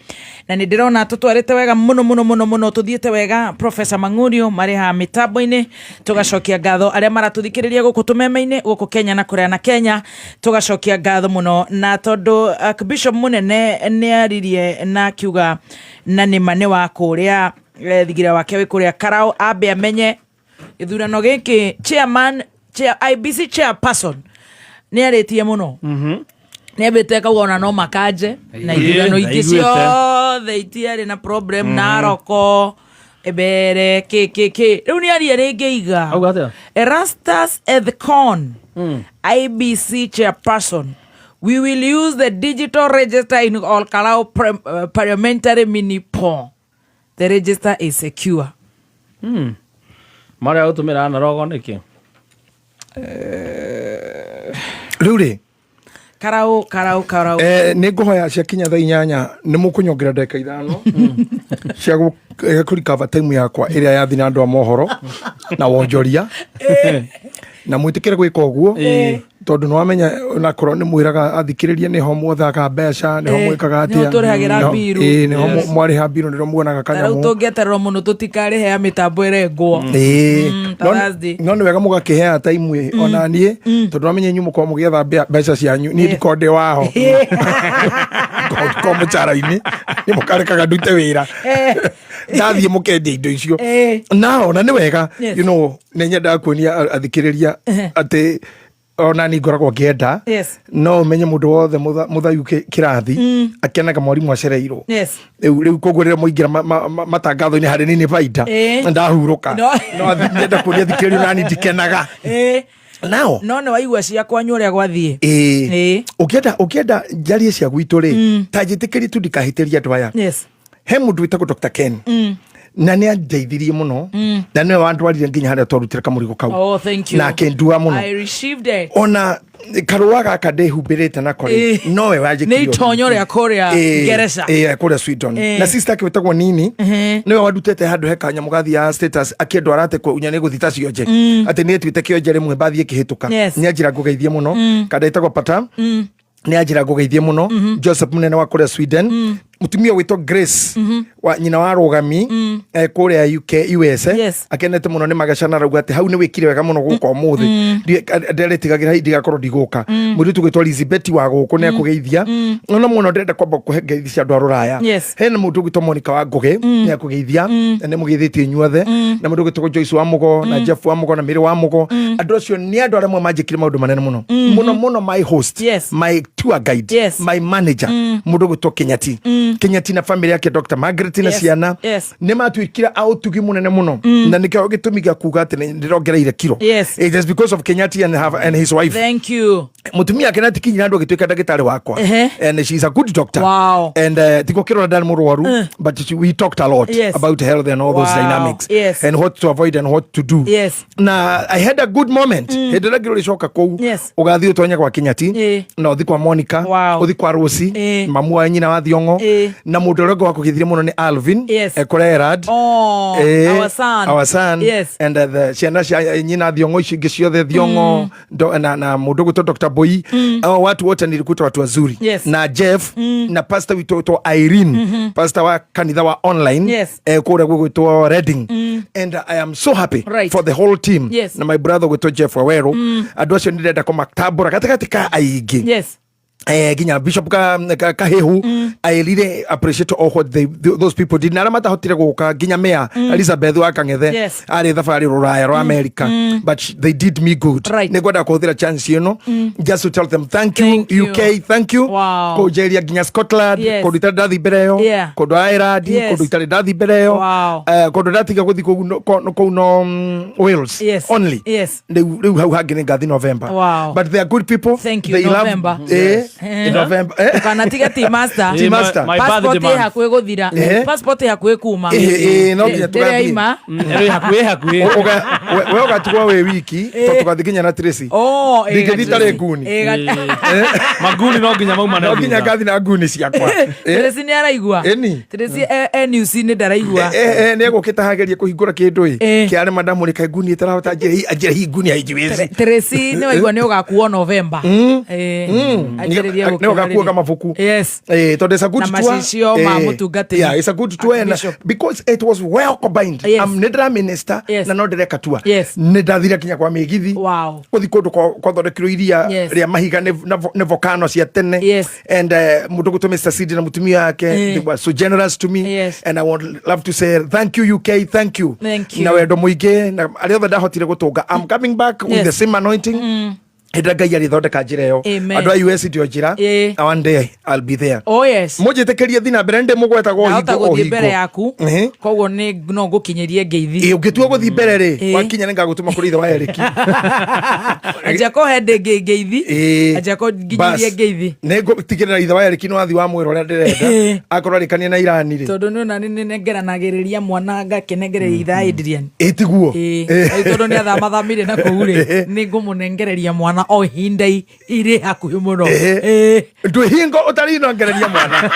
S1: na ni ndirona tutwarite wega muno tuthiete wega. Professor Mang'urio mari ha mitambo-ini, tugacokia ngatho aria maratuthikiriria guku tumeme-ini guku Kenya na kuria na Kenya, tugacokia ngatho muno na tondu Archbishop munene ni aririe na kiuga na ni mane wa kuria thigira wake wi kuria Karau ambe amenye ithurano giki IBC chairperson ni aritie muno ni abete kaugona no makaje na ithurano ingi ciothe itiari na problem na roko ebere riu ni aria ringi iga Erastus Ethcon IBC chairperson. We will use the digital register in all Karau parliamentary mini poll. The register is secure.
S2: Maria utumira na rogo niki.
S3: Rĩu
S1: Karau
S3: nĩ ngũhoya cia kinya thaa 8 nĩ mũkũnyongera ndagĩka 5 cia kũrikava time yakwa ĩrĩa yathi na andũ a mohoro na wonjoria na mwĩtĩkĩre gwĩka ũguo tondũ nĩ wamenya na korwo nĩ mwĩraga athikĩrĩria nĩho mwothaga mbeca nĩho mwĩkaga atĩa
S1: tũrĩhagĩra mbiru
S3: nĩho mwarĩha mbiru nĩho muonaga kanyamũ
S1: tũngĩetererwo mũno tũtikarĩhe ya mĩtambo ĩrengwo
S3: no nĩ wega mũgakĩhea time ona niĩ tondũ wamenya inyuĩ mũkorwo mũgĩetha mbeca cianyu niĩ ndikorwo ndĩ waho ko mũcara-inĩ nĩ mũkarekaga ndute wĩra ndathiĩ mũkendia indo icio na nĩ wega you know nĩ nyendaga kuonia athikĩrĩria atĩ ona ni ngoragwo ngĩenda no menye mũndũ wothe mũthayu kĩrathi akenaga mwarimũ acereirwo rĩu koguo rĩrĩa mwaingĩra matangatho-inĩ harĩ niĩ nĩ baida ndahurũka no nyenda kuonia athikĩrĩria nani ndikenaga nao
S1: no nĩ waigua ciakwa nyũ ũrĩa gwathiĩ
S3: ũkĩenda njarie cia gwitũ rĩ ta njĩtĩkĩrie tu ndikahĩtĩria andũ aya he mũndũ wĩtagwo Dr. Ken na nĩ andeithirie mũno na nĩwe wandwarire nginya harĩa twarutĩra kamũrigo kau na akĩndua mũno ona karũa gaka ndĩhumbĩrĩte nako rĩ nowe wanjĩkire
S1: nĩ itonyo rĩa kũrĩa Ngeretha
S3: kũrĩa Sweden na sister ake wĩtagwo Nini nĩwe wandutĩte handũ he kanyamũ gathiaga status akĩndwara atĩ kũnya nĩ gũthita cionje atĩ nĩ etuĩte kĩonje rĩmwe mbathi ĩkĩhĩtũka nĩ anjĩra ngũgeithie mũno kada ĩtagwo Pata nĩ anjĩra ngũgeithie mũno Joseph mũnene wa kũrĩa Sweden mutumia witwa Grace wa nyina wa Rũgami kũrĩa UK USA akenete mũno nĩ magacana rauga atĩ hau nĩ wĩkire wega mũno gũka ũmũthĩ nderĩtigagĩra hindi gakorwo ndigũka mũirĩtu gwĩtwo Elizabeth wa gũkũ nĩ akũgeithia no mũno ndĩrenda kwamba kũhe ngeithi cia andũ a Rũraya hena mũndũ gwĩtwo Monica wa Ngũgĩ nĩ akũgeithia nĩ mũgeithĩtie inyuothe na mũndũ gwĩtwo Joyce wa Mũgo na Jeff wa Mũgo na Mary wa Mũgo andũ acio nĩ andũ arĩa amwe manjĩkire maũndũ manene mũno mũno my host my tour guide my manager mũndũ gwĩtwo Kenyati na family yake Dr. Margaret na ciana nĩ matuĩkire autugi mũnene mũno na nĩkĩo gĩtũmi gĩa kuga atĩ ndĩrongereire kiro it is because of Kenyati and his wife.
S1: Thank you.
S3: Mutumia Kenyati kinyina andũ agĩtuĩka ndagĩtarĩ wakwa and she is a good doctor and tiko kiro ndarĩ mũrwaru but we talked a lot about health and all those dynamics and what to avoid and what to do na I had a good moment hĩndĩ ĩrĩa ngĩrĩcoka kũu ũgathiĩ ũtonya kwa Kenyati na ũthi kwa Monica ũthi kwa Rosi mamu wa nyina wa Thiong'o na mũndũ ũrĩa ngwa kũgithire mũno nĩ Alvin Ekorerad our son and the ciana cia nyina Thiong'o icio ingĩ ciothe Thiong'o na mũndũ gwĩtwo Dr. Boy watu wote nilikuta watu wazuri na Jeff na pastor witwa Irene pastor wa kanitha wa online kũrĩa gwĩtwo Reading and I am so happy for the whole team na my brother gwĩtwo Jeff Wawero andũ acio nĩndenda kũmatambũra gatagatĩ ka aingĩ ginya Bishop Kahehu I really appreciate all what those people did. Na ramata hotire guka ginya Mayor Elizabeth wa Kangethe ari thafari ruraya ro America, but they did me good. Ne gwada kuthira chance just to tell them thank you UK, thank you ko jeria ginya Scotland ko ditari dathi bereo ko do Ireland ko ditari dathi bereo ko do dathi guthi ko no Wales only they how hagine gathi November, but they are good people.
S1: Thank you. They November
S3: in November
S1: kana tiga T-Master passport hakwe guthira passport hakwe kuma
S3: no nginya tugathima
S2: hakwe
S3: we ugatigwa we wiki to tugathikinya na Tracy ndingithitare nguni
S2: maguni no nginya mauma
S3: no nginya gathi na nguni ciakwa
S1: Tracy ni araigua Tracy news ni ndaraigua
S3: ni egukitahageria kuhingura kindu kiare madamu ni kaiguni itarahota ajira hi nguni aijiwezi
S1: Tracy ni waigua ni ugakuo November
S3: ne ugakuo kama fuku to it's a good tour it's a good tour because it was well combined. I'm Nedra Minister na no direka tour nedathira kinya kwa migithi kuthi kundu kwa thondekiro iria ria mahiga ne volcano cia tene and mundu gutu Mr. Sidi na mutumia yake they were so generous to me and I would love to say thank you UK, thank you na wendo muingi na ari othe ndahotire gutunga. I'm coming back with the same anointing Hida Ngai alithondeka njira iyo andu a US ndio njira one day I'll be there. Mujitekerie thina mbere ndi mugweta go hingo
S1: mbere yaku koguo ni no gukinyerie ngeithi
S3: ungitua guthi mbere ri wakinya ni ngagutuma kuri ithe wa Eriki
S1: aja ko hende ngeithi aja ko nginyerie ngeithi
S3: ne gutigirira ithe wa Eriki no athi wa mwiro ria ndirenda akorwo arikania na Irani ri
S1: tondu ni nani ni nengeranagiriria mwana ngakenegereria ithe Adrian
S3: etiguo
S1: tondu ni athamathamire na kuure ni ngumunengereria mwana o hindai ire hakuhi muno
S3: ndu hingo utari no ngereria mwana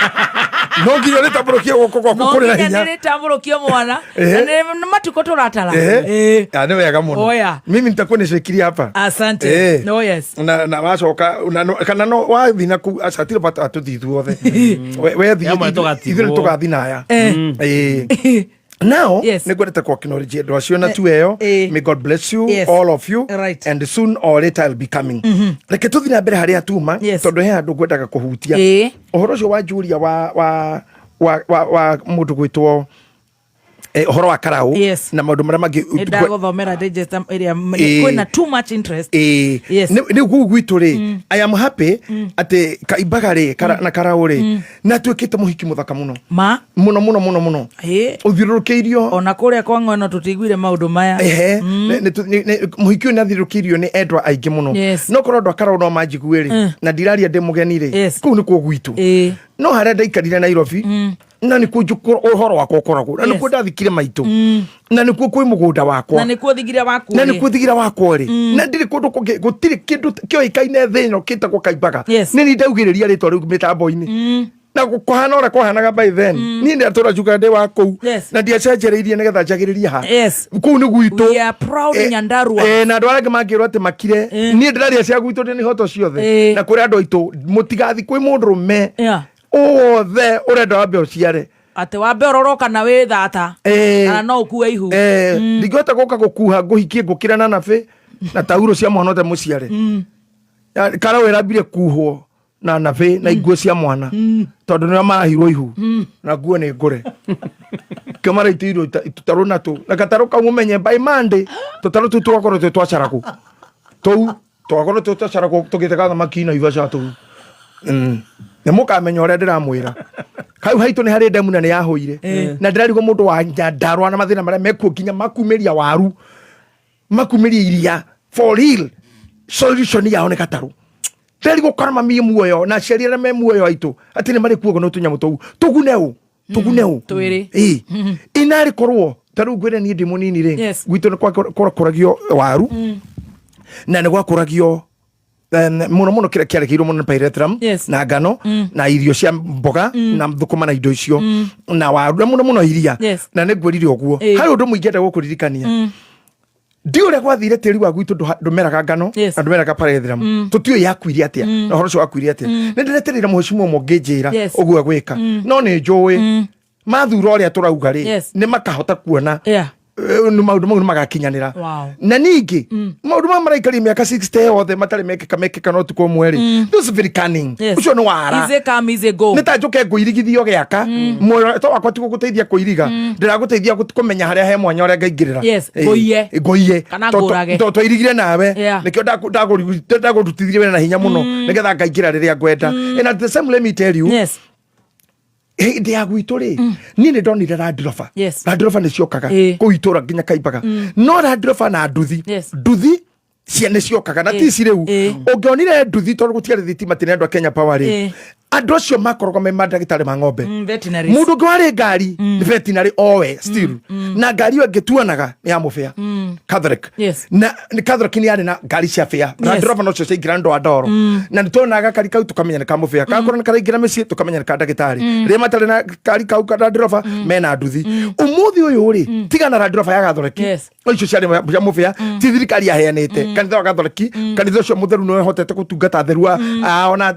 S3: no ngiyo ni tamburukia goko goko kuri na hinya
S1: ni tamburukia mwana na matuko turatara
S3: ni wega muno mimi nitakuoneshekiria hapa
S1: asante
S3: na wacoka kana no wathi na ku asatire pata atuthithu othe we thi ithure tugathi naya Now, negwete kwa kinology dwasiona tueyo. May God bless you, all of you, and soon or later I'll be coming. Reke tuthi na mbere haria tuma tondu he andu ngwendaga kuhutia uhoro ucio wa Julia wa mundu gwitwo horo wa Karau na maundu maria mangi
S1: ndagothomera register area kwina too much interest
S3: ni gugwitu ri I am happy ate Kaibagare na Karau ri na twikite muhiki muthaka muno muno uthirurukiirio
S1: ona kuria kwa ng'ono tutigwire maundu maya
S3: muhiki na thirukiirio ni endwa aingi muno no korwo ndwa Karau no majiguiri na ndiraria ndi mugeni ri ku ni ku gwitu no haria ndaikarire Nairobi na ni kujukuru uhoro wakwa ukoragwo na ni ndathikire maitu na ni kwi mugunda wakwa
S1: na ni thigira wakwa
S3: na ni thigira wakwa ri na ndiri kundu gutiri kindu kioikaine thino kitagwo Kaibaga ni ndaugiriria ritwa riu mitambo-ini na kuhana ora kuhanaga by then ni ndi atura juga ndi wako na ndi acenjereirie nigetha njagiririe ha ku ni gwitu
S1: we are proud Nyandarua
S3: na andu arĩa mangirwo ati makire ni ndiraria cia gwitu ni hoto ciothe na kuri andu aitu mutigathi kwi mundu rume othe urenda wambe uciare
S1: ate wambe ororoka na we thata na no ukue ihu
S3: ndigota goka gukuha nguhikie ngukira na nabe na tauro cia mwana ote muciare Karau irambire kuhwo na nabe na iguo cia mwana tondu ni marahirwo ihu na nguo ni ngure kemara itiro tutaru na tu na kataru ka mumenye by Monday tutaru tu twakorwo twacaraku tou twakorwo twacaraku tugitega thamaki na ivasha tu ne mukamenya uria ndiramwira kau haitu ni hari ndemu na ni yahoire na ndirarigwo mundu wa Nyandarua na mathina maria mekuo kinya makumiria waru makumiria iria for real solution yao ni Kataru ndirarigwo kana mami muoyo na ciarira me muoyo aitu ati ni mari kuogo no tunyamu tou tuguneu
S1: twiri
S3: inari korwo taru gwire ni ndi munini ri gwitu ni kwa koragio waru na ni gwakoragio muno kira kiarekeirwo muno Pairetram na ngano na irio cia mboga na thukuma na indo icio na waru muno iria na ne ngwirire oguo hari undu muingenda gukuririkania ndiure gwathire tiri wa gwitu ndumeraga ngano na ndumeraga Pairetram tutio yakuirie atia na horo cio wakuirie atia ni ndireterera muheshimu mo nginjira oguo gwika no ni njui mathura uria turauga ri ni makahota kuona ni maundu mau magakinyanira na ningi maundu ma maraikari miaka 60 othe matari mekeka no tuko mweri this is very cunning ucio no wara
S1: ize come ize go
S3: nita njuke nguirigithio giaka moyo to wakwa tigo guteithia kuiriga ndira guteithia kumenya haria he mwanya uria ngaingirira ngoiye
S1: kana ngurage
S3: to irigire nawe nikio ndagurutithie wena na hinya muno nigetha ngaingira riria ngwenda and at the same let me tell you hĩndĩ ya gwitũ rĩ niĩ nĩ ndonire randiroba randiroba nĩ ciokaga kũu itũra nginya Kaimbaga no randiroba na nduthi nĩ ciokaga na ti ici rĩu ũngĩonire nduthi tondũ gũtiarĩ thitima tĩ nĩ andũ a Kenya Power rĩ andũ acio makoragwo me mandagĩtarĩ ma ng'ombe mũndũ ũngĩ warĩ ngari nĩ veterinary owe still na ngari ĩyo ĩngĩtuanaga nĩ ya mũbĩa Catholic na Catholic nĩ yarĩ na ngari cia bĩa randiroba nocio ciaingĩra andũ a ndoro na nĩ tuonaga gakari kau tũkamenya nĩ ka mũbĩa gakorwo nĩ karaingĩra mĩciĩ tũkamenya nĩ ka ndagĩtarĩ rĩrĩa matarĩ na ngari kau ka randiroba mena nduthi ũmũthĩ ũyũ rĩ tiga na randiroba ya Catholic icio ciarĩ cia mũbĩa ti thirikari yaheanĩte kanitha wa Catholic kanitha ũcio mũtheru nĩ wehotete gũtungata atheru ona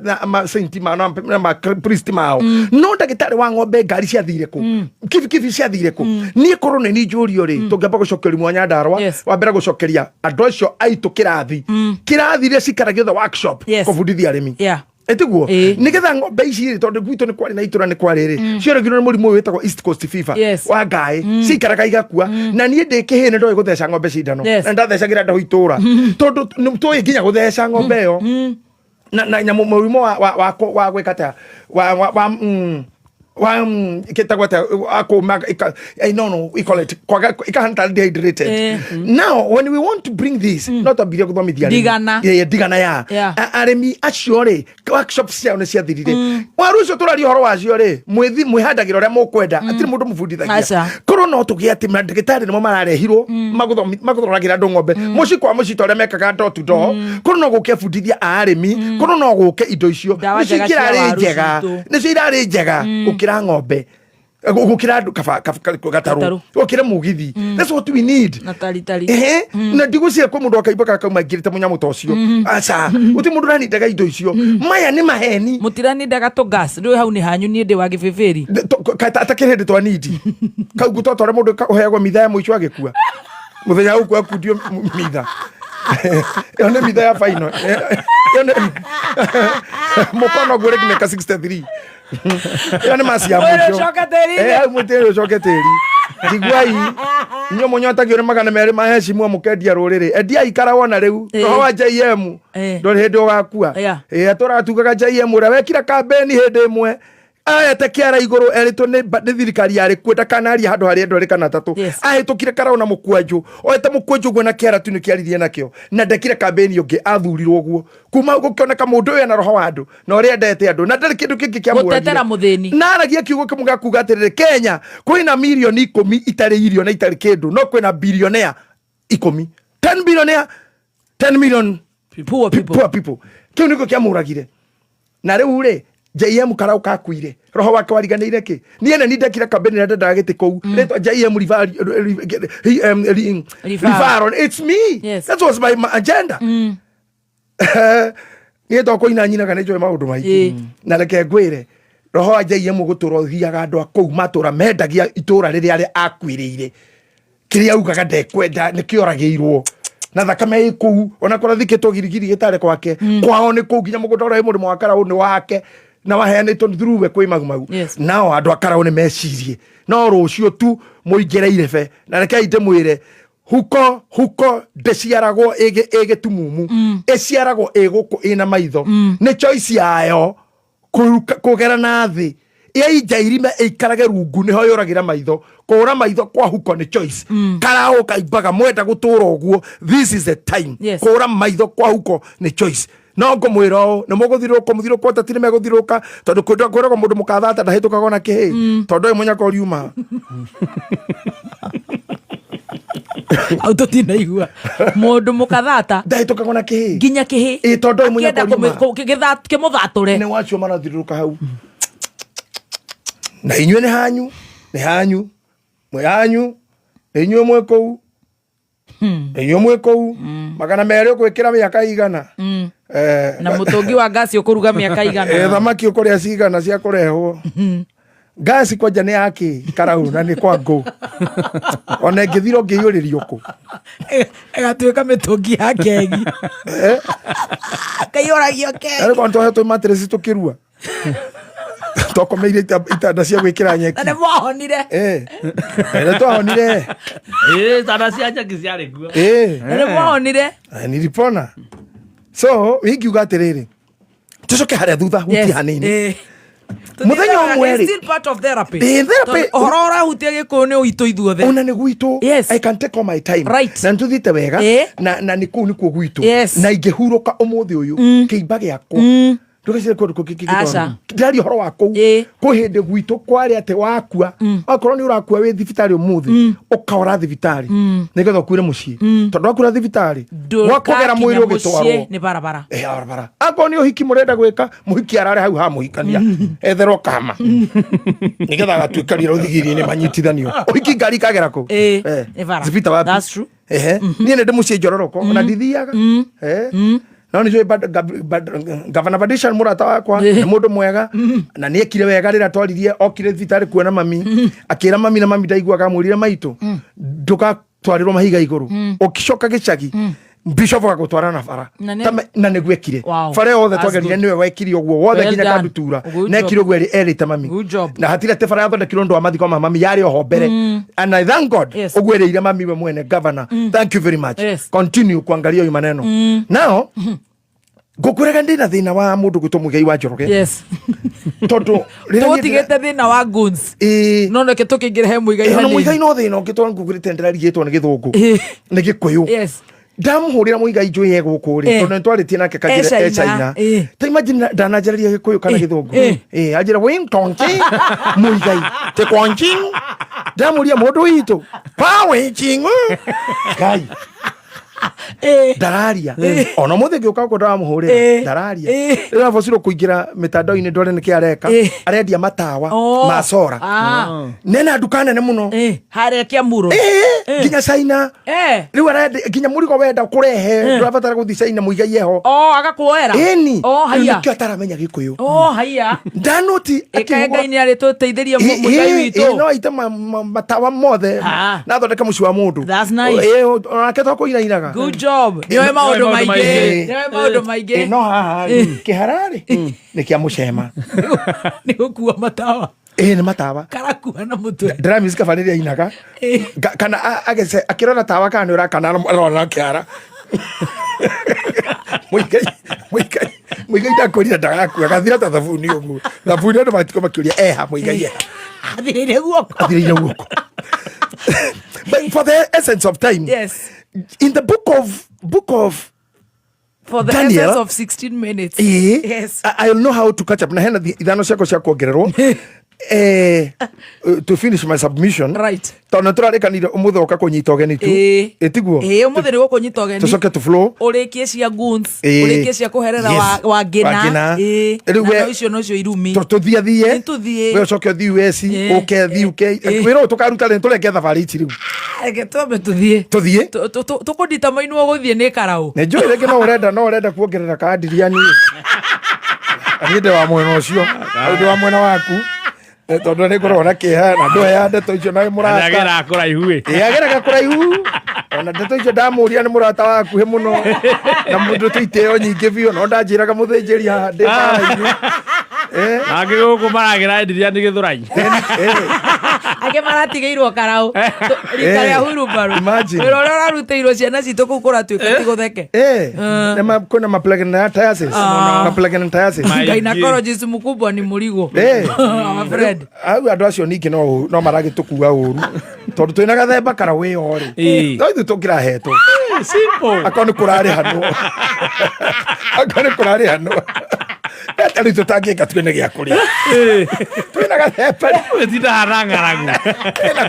S3: sainti ma priest mao no ndagĩtarĩ wa ng'ombe ngari ciathire kũ kibikibi ciathire kũ niĩ korwo nĩ njũrio rĩ tũngĩamba gũcokeria mwanya Ndarwa wa mbere gũcokeria andũ acio aitũ kĩrathi iria cikaragio the workshop kũbundithia arĩmi etiguo nigetha ng'ombe ici rĩ tondũ gwitũ nĩ kwarĩ na itũra nĩ kwarĩ rĩ cioragirwo nĩ mũrimũ ũyũ wĩtagwo East Coast Fever wa ngaĩ cikaraga igakua na niĩ ndĩ kĩhĩ nĩ ndoĩ gũtheca ng'ombe cindano na ndathecagĩra ndaho itũra tondũ tũĩ nginya gũtheca ng'ombe ĩyo na nyamũ mũrimũ wa gwĩka ta kitagwata akoma no we call it ikahanta dehydrated now when we want to bring this not abire kuthomithia digana ya aremi acio ri workshop cia ne cia thirire waru cio turari horo wacio ri mwihandagira uria mukwenda atiri mundu mubundithagia korwo no tugia ati mandagitari nimo mararehirwo maguthoragira andu ng'ombe muci kwa muci tore mekaga door to door korwo no guke bundithia aremi korwo no guke indo icio nicio irari njega ng'ombe gukira gataru gukira mugithi that's what we need na ndigucia ko mundu akaimba kauma ngirite munyamu tocio aca uti mundu rani ndaga indo icio maya ni maheni
S1: mutirani ndaga to gas ndo hau ni hanyu ni ndi wa gibeberi
S3: atakire ndi twa need kau gutotore mundu uheagwo mitha ya muico agikua muthenya uku akundio mitha yone mitha ya final yone mukono gore kimeka 63 yone masi ya mucho mutero shoketeri digwai nyo monyota giore magana mere maheshi mu mukendia ruriri endia ikara wona riu roho wa JM ndori hindi wakua atora tugaga JM ura wekira kambeni hindi imwe ayete kiara iguru erito ni thirikari yari kwenda kanaria handu hari endore kana tatu ahitukire karaona mukwanju oyete mukwanju gwe na kiara tu ni kiaririe nakio na ndekire kambeni ungi athurirwo guo kuma gukioneka mundu uyu na roho wa andu na uri endete andu na ndari kindu kingi kia
S1: mutetera muthini
S3: na aragia kiugo kimuga kuga atirire Kenya kwina milioni 10 itari irio na itari kindu no kwina billionaire 10 10 billionaire 10 million poor people kiu niko kia muragire na riu ri JM karau kakuire roho wake wariganire ki niene nindekire kambeni na ndenda giti kou letwa JM rival it's me that was my agenda nie to ko ina nyina kana joe maundu maiki na reke ngwire roho wa JM guturo thiaga andu akou matura mendagia itura riria ari akwiriire kiria ugaga ndekwenda nikioragiirwo na thakame ikou ona kora thiketwo girigiri gitare kwake kwao ni kou nginya mugunda ura mundu mwakara uni wake na waheanĩtwo through we kwĩ magumagu nao andũ akaraũ nĩ mecirie no rũcio tu mũingĩreire be na rekei ndĩmwĩre huko ndĩciaragwo ĩgĩtumumu ĩciaragwo ĩgũkũ ĩna maitho nĩ choice yayo kũgera na thĩ ĩinja irima ĩikarage rungu nĩho yũragĩra maitho kũra maitho kwa huko nĩ choice karaũ kaimbaga mwenda gũtũra ũguo this is the time kũra maitho kwa huko nĩ choice no ngomwira no muguthirũka muthirũka tatire meguthirũka tondu kwiragwo mundu mukathata ndahitukaga na kihi tondu munyaka uriuma
S1: auto tina igua mundu mukathata
S3: ndahitukaga na kihi
S1: nginya kihi
S3: tondu munyaka uriuma
S1: kimuthature
S3: ne wacho marathirũka hau na inywe ni hanyu mwanyu inywe mwekou inywe kou magana mere gwikira miaka igana
S1: na mutungi wa gasi ukuruga miaka igana
S3: thamaki ukuria cigana cia kurehwo Gasi kwa jane yake karau na ni kwa ngo. Ona ngithiro ngiyuririo ku.
S1: Egatuika mitungi ya kegi. Akayuragio kegi.
S3: Ari kwa ntohe to matress tukirua. Tokomeire itanda cia gwikira nyeki.
S1: Na mwahonire.
S3: Ere twahonire.
S2: Itanda cia nyeki ciarĩ kuo.
S1: Na mwahonire.
S3: Nilipona. So, wingiuga atiriri. Tucoke haria thutha huti hanini. Muthenya umwe
S1: still part of therapy.
S3: Therapy.
S1: Horora hutia giko ni uitu ithuothe.
S3: Una ni gwitu. I can take all my time.
S1: Right.
S3: Na ntuthite wega na ni ku gwitu. Na ingihuruka umuthi uyu kiimba giaku. Ndugacire kundu kikikikona. Ndari horo wako. Ku hindi gwitu kwari ate wakua. Akorwo ni urakua wi thibitari umuthi. Ukaora thibitari. Nigetha kuire mucii. Tondu akura thibitari. Wakugera mwiri ugitwarwo.
S1: Ni barabara.
S3: Barabara. Akorwo ni uhiki murenda gwika muhiki arare hau ha muhikania. Ethero kama. Nigetha agatuikaria ruthigiri-ini manyitithanio. Uhiki ngari kagera ku. Thibita wapi?
S1: That's true.
S3: Ni ndi mucii njororoko na ndithiaga. No ni Governor Badisha murata wakwa ni mundu mwega na ni ekire wega rira twaririe okire thibitari kuona mami akira mami na mami ndaigua kamurire maitu nduka twarirwo mahiga iguru ukicoka gicagi Bishop agutwara na bara na niguo ekire bara yothe twagerire niwe wekire ogwo wothe nginya kandutura na ekire ogwo erite mami na hatire te bara yathondekirwo ndu wa mathiko ma mami yari oho mbere and I thank God ogwo ereire mami we mwene governor thank you very much continue kuangalia hiyo maneno now gukurega ndina thina wa mundu gwitwo Muigai wa Njoroge tondu
S1: tutigete thina wa guns no neke tukingire he Muigai
S3: hanini Muigai no thina ngitwa ngugurite ndira rigitwo ni githungu ni gikuyu ndamuhurira Muigai njui ye guku ri tondu twaritie nake kagire China ta imagine ndanajereria gikuyu kana githungu ajira wing tonki Muigai te kwanking ndamuria mundu witu pa wing kai dararia ona muthe ngiuka ko ndamuhurira dararia rira bociro kuingira mitandao-ini ndore niki areka arendia matawa macora nena duka nene muno
S1: haria Kiamuru
S3: nginya China riu arendia nginya murigo wenda kurehe ndurabatara guthi China Muigai yeho
S1: agakuoera
S3: haya nikio ataramenya gikuyu
S1: haya
S3: ndanoti
S1: ekaengaini ari tuteithirie Muigai witu
S3: no aite matawa mothe na thondeka muci wa mundu
S1: that's nice
S3: onake twakuirairaga
S1: good job niwe maundu maingi
S3: no haha kiharari ni kia mucema
S1: ni gukua matawa
S3: ni matawa
S1: karakua na mutwe
S3: drums kabaniria inaga kana agese akirona tawa kana urakana arona kiara Muigai ndakorira ndagakua gathira ta thabuni uguo thabuni ndo matiko makiuria ha Muigai
S1: athirire guoko
S3: but for the essence of time in the book of
S1: for the
S3: Daniel,
S1: essence of 16 minutes
S3: I'll know how to catch up na hena ithano ciako cia kuongererwo to finish my submission
S1: right
S3: tondu turarikanire umuthe oka kunyita ogeni tu etiguo
S1: umuthe ni gukunyita ogeni
S3: tucoke to flow
S1: urikie cia guns urikie cia kuherera wa ngina na icio no cio irumi
S3: tuthie we ucoke thi US uke UK wira tukaruta ri tureke thabari ici riu
S1: eke twambe tuthie tukundita mainwo guthie ni karau
S3: ne njui reke no urenda kuongerera kadiriani aginde wa mwena ucio aginde wa mwena waku tondu ni ngorwo na kiha na nduheya ndeto icio na murata
S2: agera kuraihu
S3: ageraga kuraihu ona ndeto icio ndamuria ni murata waku he muno na mundu tuiteo nyingi biu no ndanjiraga muthinjiri haha ndi mara-ini
S2: agiguku maragira ndiria ni githurai
S1: ake maratigeirwo karau rita ria hurubaru wira uria urarutĩirwo ciana citũ kũu kũratuĩka ti gũtheke
S3: kuna maplegnatiasis
S1: gynecologist mkubwa ni mũrigo
S3: au andu acio ningĩ no maragĩtũkua ũru tondu twĩna gathemba kara wĩyo rĩ no ithuĩ tũngĩrahetwo akorwo nĩ kũrarĩ hanwo Tari tutangika twene gya kuria. Twina gathepa
S2: wetinda harangaragu.
S3: Na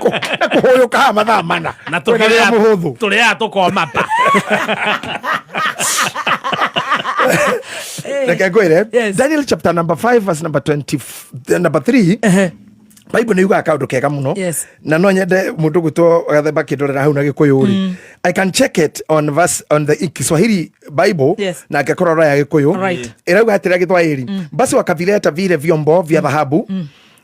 S3: kuhoyoka mathaa mana.
S2: Na tukiria muhuthu. Turia tukoma pa.
S3: Daniel chapter number 5 verse number 3. Bible ni yuga kaundu kega muno na no nyende mundu gwitwo gathemba kindorera hau na gikuyu ri I can check it on the Kiswahili Bible na ngakorora ya gikuyu irauga atira Githwairi basi wakavileta vile vyombo vya dhahabu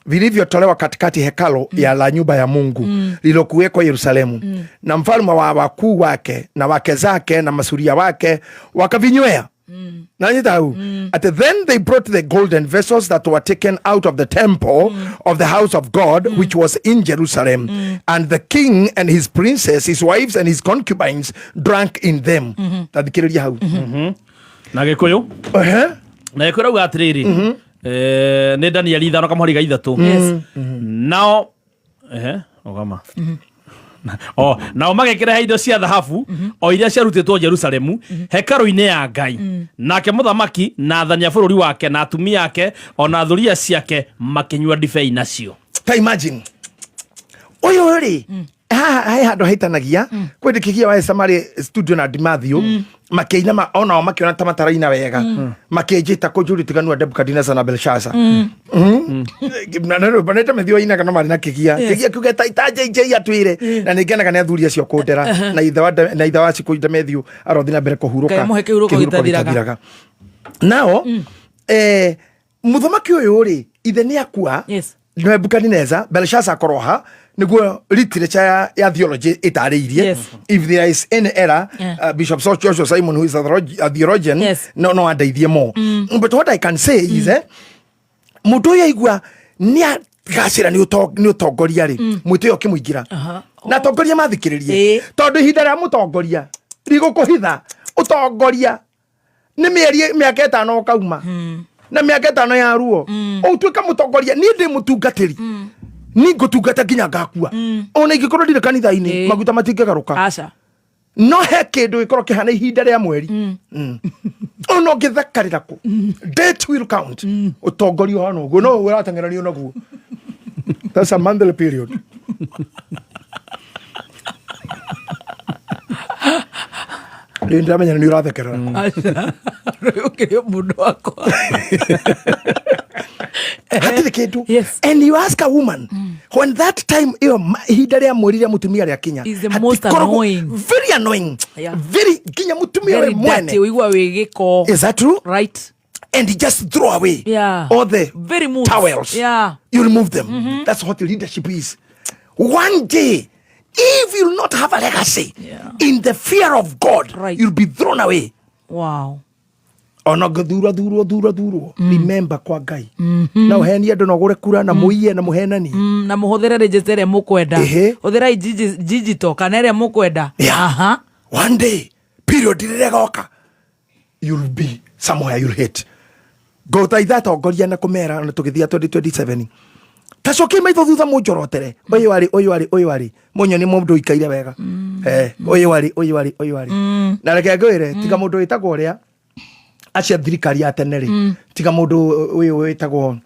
S3: vilivyotolewa katikati hekalo ya la nyumba ya Mungu lilokuwekwa Yerusalemu, na mfalme wa wakuu wake na wake zake na masuria wake wakavinywea. Then they brought the golden vessels that were taken out of the temple of the house of God, which was in Jerusalem, and the king and his princess, his wives and his concubines drank in them. Tathikiriria hau
S2: na gikuyu na gikuyu rauga atiriri ni Danieli 5:3 nao ogama nao magekĩra indo cia thahabu o iria ciarutĩtwo Jerusalemu hekaru-inĩ ya Ngai, nake mũthamaki na athani a bũrũri wake na atumia ake ona thũria ciake makĩnyua ndibei nacio.
S3: Ta imagine ũyũ rĩ haha handũ haitanagia kwendekithia wa Samari studio na Dimathio makĩinama onao makĩona ta mataraina wega makĩnjĩta kũnjũri tiganu wa Nebukadnezar na Belshazzar na nero baneta methio ina kana marina kigia kiuga ta JJ atwire na ningenaga ne athuri acio kũndera na itha wa ciku Demethiu arothi na mbere kũhurũka gĩtathiraga nao mũthamaki ũyũ rĩ ithe nĩ akua Nebukadnezar Belshazzar koroha niguo literature ya theology itarĩirie if there is any error Bishop Joshua Simon, who is a theologian, no andeithie mo but what I can say is mũndũ ũyũ aigua nĩ gacĩra nĩ ũtongoria rĩ mwĩtĩo ũkĩmũingĩra na atongoria mathikĩrĩrie tondũ ihinda rĩa mũtongoria rigũkũhitha ũtongoria nĩ mĩaka 5 ũkauma na mĩaka 5 ya ruo ũtuĩka mũtongoria niĩ ndĩ mũtungatĩri ni ngũtungata nginya ngakua ona ingĩkorwo ndirĩ kanitha-inĩ maguta matingĩgarũka no he kĩndũ gĩkorwo kĩhana ihinda rĩa mweri ona ũngĩthakarĩra kũ date will count ũtongoria ũhana ũguo no ũrateng'eranio naguo that's a monthly period. Rĩu ndiramenya nĩ ũrathekerera
S1: rĩu mũndũ wakwa
S3: and you ask a woman when that time ihinda rĩa mweri rĩa mutumia rĩa Kenya
S1: is the most annoying,
S3: very annoying, very kinya mutumia we mwene
S1: uigua wĩ gĩko.
S3: Is that true?
S1: Right.
S3: And you just throw away all the
S1: very
S3: towels. You remove them. That's what leadership is. One day, if you'll not have a legacy in the fear of God, you'll be thrown away.
S1: Wow.
S3: Ona thuro remember kwa Ngai na uheni andu no gure kura na muiye na muhenani
S1: na muhũthĩre register ĩrĩa mũkwenda hũthĩra digital kana ĩrĩa mũkwenda
S3: one day period rĩrĩa goka you'll be somewhere you'll hit go thaitha tongoria na kũmera na tũgĩthia 2027 tacokie maitho thutha mũnjorotere ũyũ arĩ mũnyoni mũndũ ikaire wega ũyũ arĩ na reke ngwĩre tiga mũndũ wĩtagwo ũrĩa acia thirikari ya tene rĩ tiga mũndũ ũyũ wĩtagwo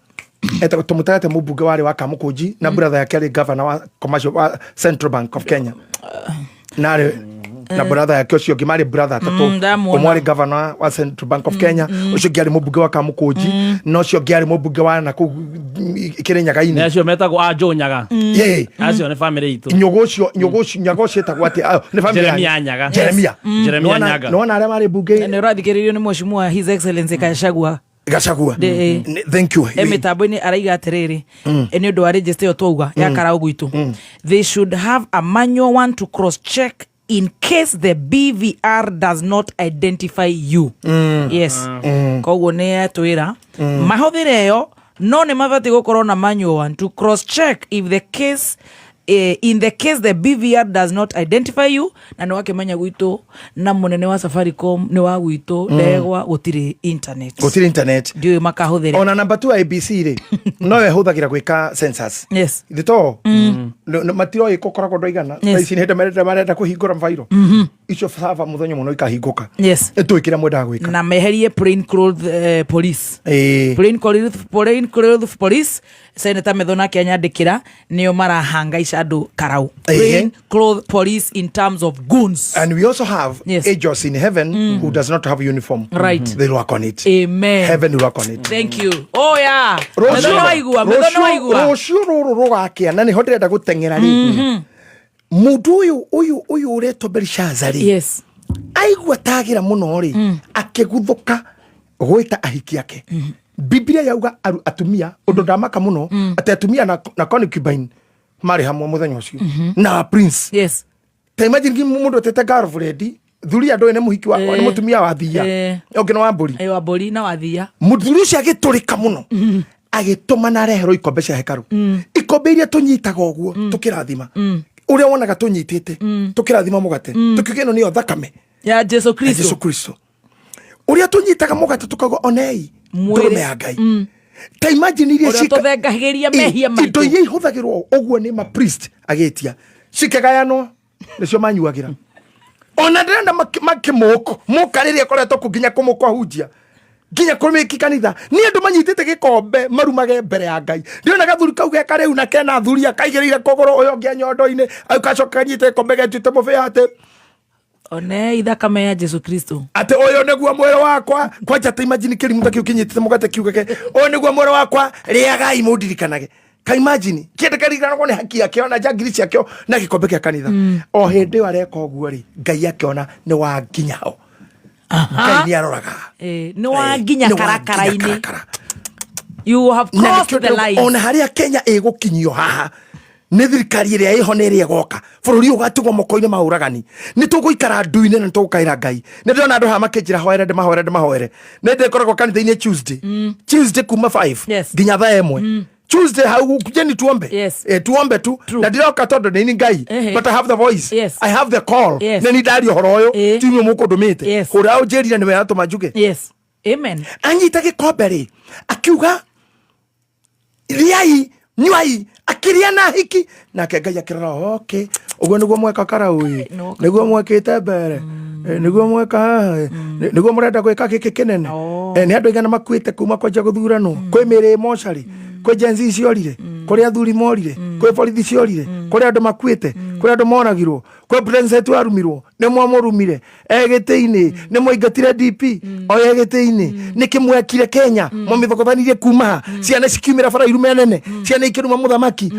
S3: tũmũtegete mũmbunge warĩ wa Kamukunji na brother yake arĩ governor wa commercial wa Central Bank of Kenya na brother yake ũcio ũngĩ marĩ brother atatũ ũmwe arĩ governor wa Central Bank of Kenya ũcio ũngĩ arĩ mũmbunge wa Kamukunji na ũcio ũngĩ arĩ mũmbunge wa na kũu Kĩrĩnyaga-inĩ
S2: acio metagwo Anjũnyaga acio nĩ family itũ
S3: nyũgũ ciĩtagwo atĩ nĩ family
S2: ya Nyaga
S3: Jeremia
S2: Nyaga
S3: nĩwona arĩa marĩ mbunge
S1: nĩ ũrathikĩrĩrio nĩ Mheshimiwa His Excellency Gachagua
S3: thank you
S1: mitambo-inĩ araiga atĩrĩrĩ nĩ ũndũ wa register ĩyo twauga ya Karaũ gwitũ they should have a manual one to cross check in case the BVR does not identify you. Koguo nĩ atwĩra mahũthĩre ĩyo no nĩ mabatiĩ gũkorwo na manual one to cross check if the case in the case the BVR does not identify you na nĩ wakĩmenya gwitũ na mũnene wa Safaricom nĩ wa gwitũ ndegwa gũtirĩ internet ndiũ makahũthĩra
S3: ona number 2 ABC rĩ no ĩhũthagĩra gwĩka census thito matiro ĩkokoragwo ndoigana ici nĩ marenda kũhingũra mbairo icio baba mũthenya mũno ikahingũka twĩkĩra mwendaga gwĩka
S1: na meherie plain clothes police plain clothes police Senator Methona Kĩanyandĩkĩra nĩo marahangaica andũ Karaũ plain clothes police in terms of goons.
S3: And we also have angels in heaven who does not have uniform. They work on it.
S1: Amen.
S3: Heaven will work on it.
S1: Thank you. Methona waigua
S3: rũciũ rũrũ rũgakĩa na nĩho ndĩrenda gũteng'era rĩ mũndũ ũyũ ũretwo Belshazzar rĩ aigua tagĩra mũno rĩ akĩguthũka gwĩta ahiki ake Biblia yauga atumia undu ndamaka muno ati atumia na concubine mari hamwe muthenya ucio na prince.
S1: Yes.
S3: Ta imagine mundu atete girlfriend thuri andu ene muhiki wa ni mutumia wa thia onge no wamburi
S1: wa mburi na wa thia
S3: muthuri ucio agiturika muno agituma na reherwo ikombe cia hekaru ikombe iria tunyitaga uguo tukirathima uria wonaga tunyitite tukirathima mugate tukigeno niyo thakame
S1: ya Jesu Kristo.
S3: Jesu Kristo uria tunyitaga mugate tukago onei ndume ya Ngai. Ta imagine iria
S1: cika tuthengagiria mehia maitu
S3: indo iria ihuthagirwo uguo ni ma priest agitia cikagayanwo nicio manyuagira ona ndenda makimoko mukariria koretwo kuginya kumuko hunjia nginya kumiki kanitha ni andu manyitite gikombe marumage mbere ya Ngai. Ndiona gathuri kau geka riu na kena thuria kaigireire kogoro uyo ngia nyondo-ini aukacoka nyite kombe getite mubia ate
S1: one ithakame ya Jesu Kristo
S3: ate uyo niguo mwere wakwa kwanja ta imagine kirimuta kiu kinyitite mugate kiugake uyo niguo mwere wakwa riagai mundirikanage. Ka imagine kende karigana ni haki yake ona jagiri ciake na gikombe kia kanitha o hindi areka uguo ri Ngai akiona ni wa nginya ho. Ngai ni aroraga
S1: ni wa nginya karakara-ini. You have crossed the line.
S3: Ona haria Kenya igukinyio haha ni thirikari iria iho ni iria goka bururi ugatigwo moko-ini ma uragani ni tuguikara ndu-ini na tugukaira Ngai. Ni ndona andu ha makinjira hoere ndemahoere ni ndikoragwo kanitha-ini Tuesday kuma 5 nginya thaa 1 Tuesday hau kujeni tuombe. Tuombe tu na ndiroka tondu ni Ngai but I have the voice. I have the call. Na ni ndari horo uyu timwe mukundumite uria unjirire ni wera tumajuge.
S1: Amen.
S3: Anyita gikombe ri akiuga riai nyuai akiria na hiki nake Ngai akirora okay uguo niguo mweka karaui niguo mwekite mbere niguo mweka niguo murenda gwika giki kinene ni andu igana makuite kuma kwanja guthurano kwi miri mochari kwi jenzi ciorire kuri athuri morire kwi borithi ciorire kuri andu makuite kuri andu moragirwo kwi president warumirwo ni mwamurumire egiti-ini ni mwaingatire DP o egiti-ini ni kimwekire Kenya mwamithogothanire kuma ciana cikiumira bara irume nene ciana ikiruma muthamaki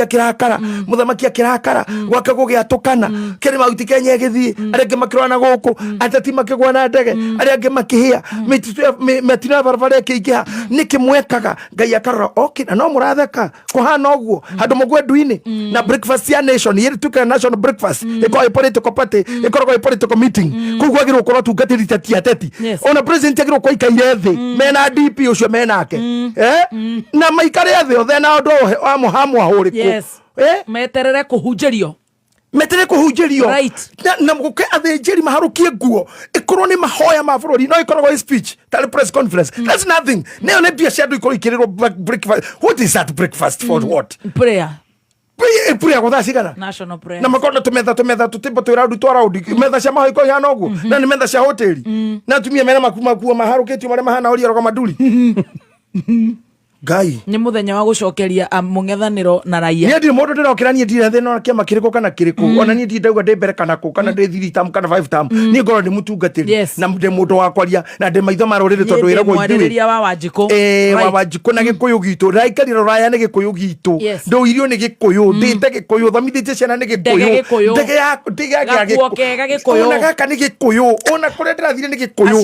S3: akirakara gwake gugiatukana kiri mauti Kenya githii aria angi makirwana guku ateti makigwa na ndege aria angi makihia metina barabara ikiingiha ni kimwekaga Ngai akarora okay na no muratheka kuhana uguo handu mugwe ndu-ini na breakfast ya nation yeri tuka national breakfast iko political party iko political meeting kugwa giro ko tungatiri tati ona president agiro ko ikaire thi mena DP ucio menake na maikare thi othe na ndo amuhamu ahuriku
S1: meterere kuhunjirio
S3: na muke athinjiri maharukie nguo ikorwo ni mahoya ma bururi no ikorwo speech tele press conference that's nothing ne one bia cia ndu ikorwo ikirirwo breakfast. What is that breakfast for? What
S1: prayer
S3: prayer gotha cigana
S1: national prayer
S3: na makona tumetha tutimbo twiraundi twaraundi metha cia mahoi ko ihana uguo na ni metha cia hoteli na tumia mena makuo maharukitio maria mahana ori roga maduri Ngai
S1: ni muthenya wa gucokeria mung'ethaniro na raia.
S3: Ni ndi mundu ndirokira ni ndire thina kiama kiriko kana kiriko ona ni ndauga ndi mbere kana ku kana ndi 3 term kana 5 term ni ngoro ndi mutungatiri na ndi mundu wa kwaria na ndi maitho marorire tondu iragwo
S1: ithuĩ wa Wanjiko
S3: wa Wanjiko na gikuyu gitu raikarira raya ni gikuyu gitu ndo irio ni gikuyu ndite gikuyu thamithite ciana ni gikuyu ndege ya gikuyu ona gaka ni gikuyu ona kure ndirathire ni gikuyu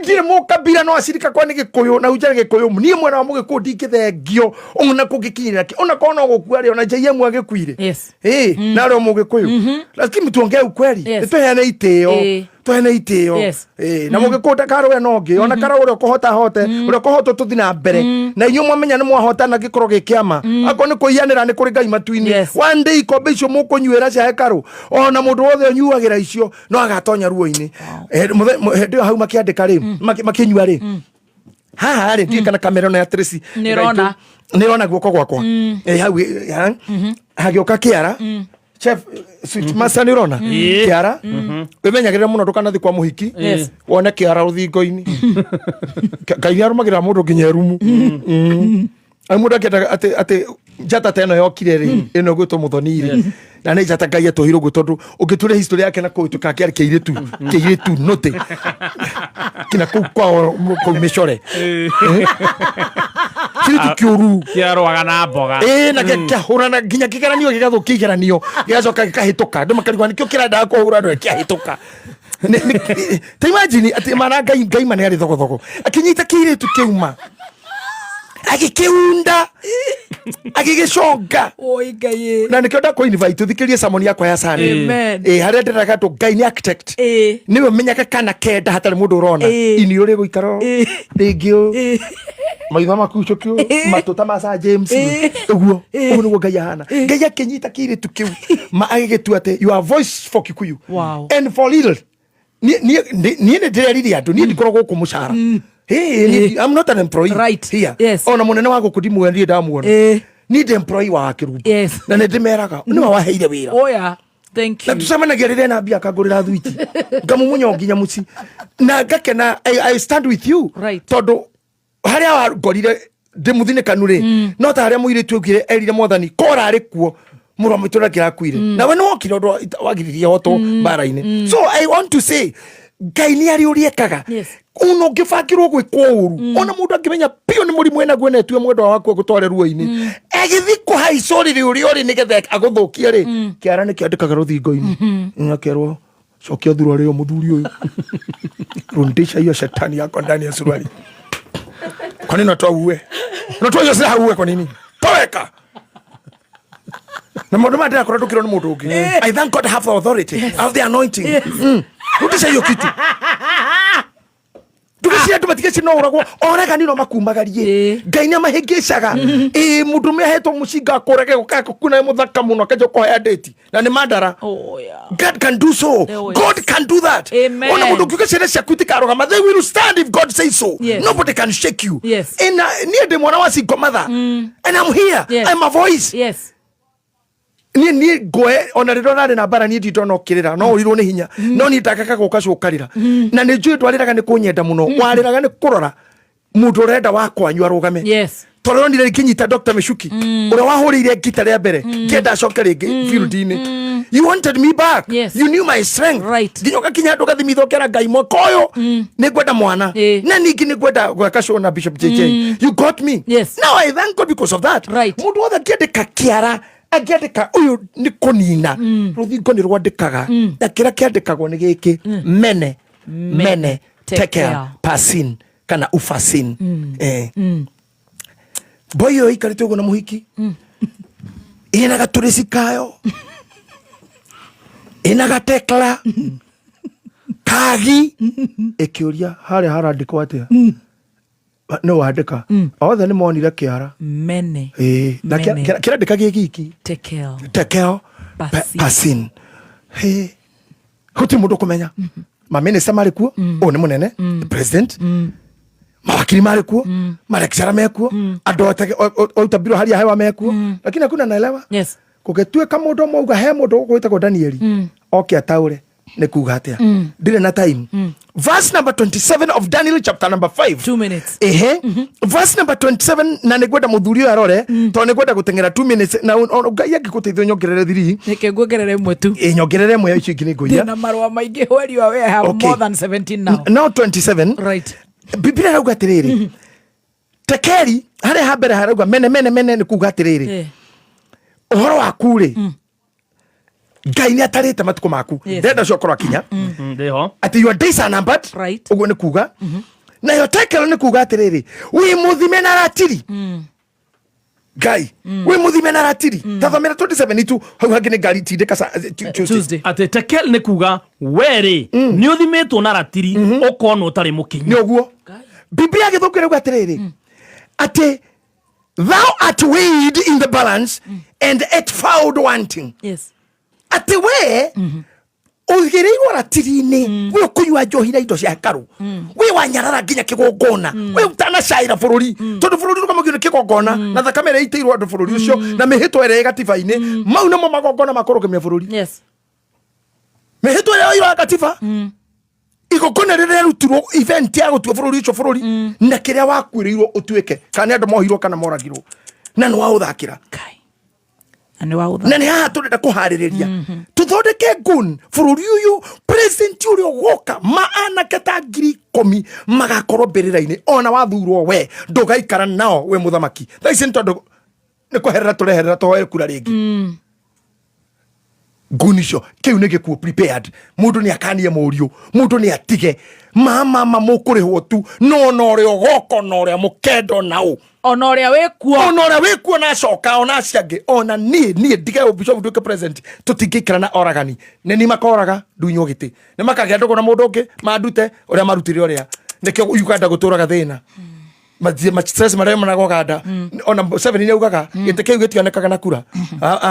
S3: ndire mukabira no acirika kwa ni gikuyu na ujare gikuyu ni mwana wa mugiku ndikithengio ona kugikinyira ona kona gukua ona jaye mwage kwire na ro mugikuyu lakini tuongee ukweli tuhene itio na mugikuta karo we nongi ona karo uri kuhota hote uri kuhota tuthi na mbere na inyu mwamenya ni mwahota na gikoro gikiama ako ni kuiyanira ni kuri Ngai matu-ini one day ikombe icio mukunyuira cia hekaru ona mundu wothe unyuagira icio no agatonya ruo-ini ndio hau makiandika ri makinyua ri haha ri ndikana kamera na Tracy nirona guoko gwakwa hau hagioka kiara chef switch master nirona kiara wimenyagirira muno ndukanathi kwa muhiki wone kiara ruthingo-ini Ngai arumagira mundu nginya rumu amuda keta ate jata teno yokire ri ino gwitwo muthoni-ri na ni jata Ngai atuhiro gwe tondu ungiture history yake na kuituka kiari kiiritu note kina kwa mishore kiritu kiuru
S2: kiarwaga na mboga
S3: na kiahurana nginya kigeranio gigathukia igeranio gigacoka gikahituka ndu makarigwa nikio kirenda kuhura ndu kiahituka ta imagine ati mana Ngai mane ari thogothoko akinyita kiiritu kiuma agikiunda agigiconga
S1: oi ngai
S3: na nikionda ko invite thikirie samoni yakwa ya sana haria ndiraga to ngai ni architect niwe menyaka kana kenda hatari mundu urona ini uri guikaro ringio maitho makucukio matuta ma Sir James uguo uguo ngai hana ngai akinyita kiri tukiu ma agigitua ate your voice for Kikuyu and for little ni ndirerire andu ni ndikoragwo ku mucara hey I'm not an employee
S1: right
S3: here
S1: yes.
S3: Ona munene wa gukudimu ndi ndamuona ni the employee wa Kirumbu na ne ndimeraga ni waheire wira
S1: oya thank you
S3: na tusamanagia rire na mbia kagurira thwiti ngamumunyo nginya muci na ngakena I stand with you
S1: right
S3: todo haria warugorire ndimuthine kanure no ta haria muire twugire erire mothani kora ari kuo muromo itura kirakuire na we no kiro wagiriria hoto bara-ini so I want to say ngai ni ari uriekaga uno ngibangirwo gwikwo uru ona mundu angimenya pio ni murimu ena gwena etue mwendo wako gutware ruo-ini agithi kuhaicori uri uri nigetha aguthukia ri kiara ni kiandikaga ruthingo-ini nyakerwo cokia thuru ri muthuri uyu rundisha hiyo shetani yako ndani ya suruali kwa nini natwa hiyo sasa uwe kwa nini toweka na mundu mandira kora tukiro ni mundu ungi I thank God I have the authority I have the anointing rundisha hiyo kitu tukisia tumatike no uragwo orega nino makumagarie ngai ni mahingicaga mundu mehetwo mucinga korege kuna muthaka muno kajo ko ya date na ni mandara God can do so God can do that ona mundu kugecere cia kwitikaroga they will stand if God says so nobody can shake you in near the mwana wa single mother and I'm here I'm a voice ni goe ona riro nari na bara ni ndito no kirira no urirwo ni hinya no ni ndakaka guka cukarira na ni njui twariraga ni kunyenda muno wariraga ni kurora mundu renda wakwanyu arugame torero ni kinyita Dr. Mishuki ura wahurire ngita ria mbere ngenda acoke ringi field-ini you wanted me back you knew my strength nginyoka kinya ndu gathimithokera ngai mwako uyu ni gwenda mwana na ningi ni gwenda gwaka show na Bishop JJ you got me now I thank God because of that mundu wothe kiandika kiara agiandika uyu ni kunina ruthingo ni rwandikaga na kira kiandikagwo ni giki mene take care pasin kana ufasin boyo ikarite ugo na muhiki ina gaturisi kayo ina gatekla kagi ekiuria hare harandikwo atia no wandika othe ni monire kiara
S1: mene
S3: na kira ndika giki tekeo pasin huti mundu kumenya ma minister mari kuo o ni munene president mawakili mari kuo marekcara mekuo andu otabiro haria hewa mekuo lakini hakuna naelewa kugetweka mundu mauga he mundu gwitagwo Danieli oke ataure ni kuga atia ndire na time verse number 27 of Daniel chapter number 5
S1: 2 minutes
S3: verse number 27 na nigwenda muthuri arore to nigwenda gutengera 2 minutes na ngai agikuteithio nyongerere 3
S1: nikenguongerere imwe tu
S3: nyongerere imwe ici ingĩ nĩngũiya
S1: na marũa maingĩ where you are have more than 17 now
S3: 27
S1: right
S3: Biblia rauga atiriri tekeri haria hambere harauga mene ni kuga atiriri uhoro waku ri ngai ni atarite matuko maku ndenda cio korwa kinya
S2: ndeho
S3: ati your days are numbered uguo ni kuga na yo tekero ni kuga atiriri wi muthime na ratiri ngai wi muthime na ratiri tathomera 27 hau hangi ni ngari tindika Tuesday
S2: ati tekel ni kuga weri ni uthimetwo na ratiri ukono utari mukinyu
S3: ni uguo Biblia githukire uga atiriri ati thou art weighed in the balance and it found wanting ati we ugirirwo ratiri-ini we kunywa njohi na indo cia hekaru we wanyarara nginya kigongona we utanacaira bururi tondu bururi rukamagio ni kigongona na thakame ĩrĩa ĩitĩirwo andũ bururi ucio na mĩhĩtwa ĩrĩa ĩ gatiba-inĩ mau nĩmo magongona makũrũgamia bururi mĩhĩtwa ĩrĩa ĩirwo gatiba igongona rĩrĩa rĩrutirwo event ya gũtua bururi ucio bururi na kĩrĩa wakuĩrĩirwo ũtuĩke kana andũ mohirwo kana moragirwo na nĩ waũthakĩra na ni haha turenda kuhaririria tuthondeke gun bururi uyu president urio woka maanake ta 10,000 magakorwo mbirira-ini ona wathurwo we ndugaikara nao we muthamaki thaicĩ nĩ tondu nĩ kũherera tũreherera tũhoe kura rĩngĩ ngunisho kiu nä gä kuo prepared må ndå nä akanie må riå må ndå nä atige mama må kå rä hwo tu no na å rä o goko na å rä a må kendo naå
S1: ona å rä a wä kuo
S3: na acoka ona ciangä ona niä ndige bishop nduä ke president tå tingä ikara na oragani nä ni makoraga ndunywo gä tä nä makagä ndågå na må ndå å ngä mandute å rä a marutire å rä a nä kä Uganda gå tå raga thä na stress marĩa manago ganda ona 7 ni ugaga gĩtĩ kĩu gĩtionekaga na kura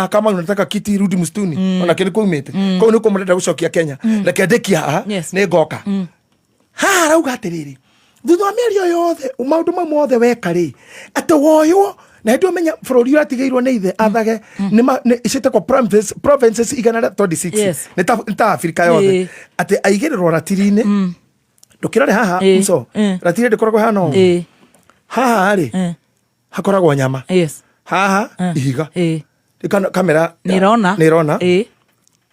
S3: kama unataka kiti rudi mstuni ona kĩrĩ kuumĩte kũu nĩ kũmũrenda gũcokia Kenya reke ndĩkia haha nĩ ngoka haha rauga atĩrĩrĩ thutha wa mĩario yothe maũndũ mau mothe weka rĩ atĩ woywo na hĩndĩ ũmenya bũrũri ũratigĩirwo nĩ ithe athage icĩtĩkwo provinces 126 nĩ ta Afrika yothe atĩ aigĩrĩrwo ratiri-inĩ ndũkĩrore haha mso ratiri ndĩkoragwo hana ũũ haha rĩ hakoragwo nyama haha ihiga kamera nĩ rona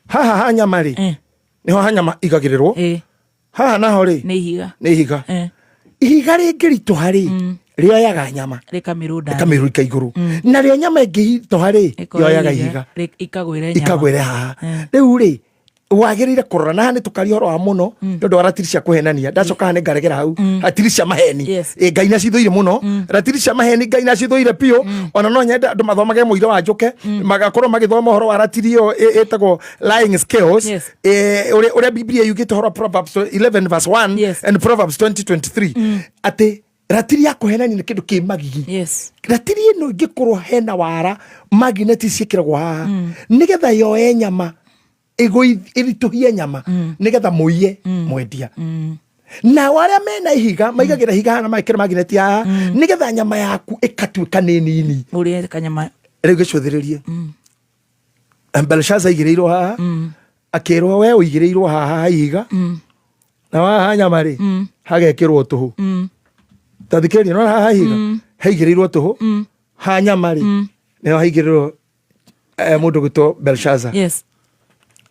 S3: haha ha nyama rĩ nĩho ha nyama igagĩrĩrwo haha naho rĩ nĩ ihiga ihiga rĩngĩritũha rĩ rĩoyaga nyama rĩkamĩrũrika igũrũ narĩo nyama ĩngĩritũha rĩ yoyaga ihiga ikagwĩre haha rĩu rĩ wagĩrĩire kũrora na nĩ tũkaria ũhoro wa mũno nĩũndũ wa ratiri cia kũhenania ndacoka haha nĩ ngaregera hau ratiri cia maheni ngai nacithũire mũno ratiri cia maheni ngai nacithũire biũ ona no nyenda andũ mathomage mũire wa njũke magakorwo magĩthoma ũhoro wa ratiri ĩyo ĩtagwo lying scales ũrĩa Biblia yugĩte ũhoro wa Proverbs 11 verse 1 and Proverbs 20:23 atĩ ratiri ya kũhenania nĩ kĩndũ kĩ magigi ratiri ĩno ĩngĩkorwo hena wara magineti ciĩkĩragwo haha nĩgetha yoe nyama ĩritũhie nyama nĩgetha mũiye mwendia na arĩa mena ihiga maigagĩra ihiga hana magĩkĩra magineti haha nĩgetha nyama yaku ĩkatuĩka nĩ nini rĩu gĩcũthĩrĩrie Belshaza aigĩrĩirwo haha akĩrwo we ũigĩrĩirwo haha ihiga na haha nyama rĩ hagekĩrwo tũhũ tathikĩrĩria no haha ihiga haigĩrĩirwo tũhũ ha nyama rĩ nĩho haigĩrĩirwo mũndũ gwĩtwo Belshaza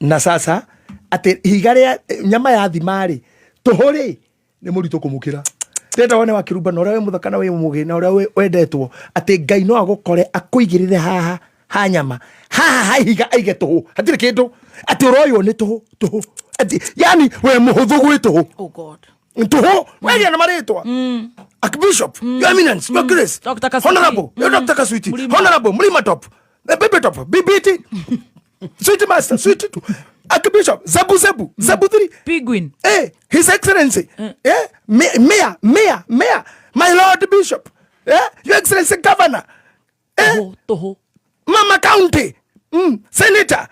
S3: na sasa atĩ ihiga rĩa nyama ya thima rĩ tũhũ rĩ nĩ mũritũ kũmũkĩra ndenda wone wa kĩrumba na ũrĩa wĩ mũthaka na wĩ mũgĩ na ũrĩa wendetwo atĩ Ngai no agũkore akũigĩrĩre haha ha nyama haha ha ihiga aige tũhũ hatirĩ kĩndũ atĩ ũroywo nĩ tũhũ yani we mũhũthũ gwĩ tũhũ tũhũ weria na marĩtwa Archbishop Your Eminence Your Grace Honorable Dr. Kaswiti Honorable Mlima Top Baby Top BBT Sweet Master, Sweet Two, Archbishop, Zabu 3,
S1: Pigwin,
S3: His Excellency, Mayor, my Lord Bishop, Your Excellency Governor, Mama County, Senator,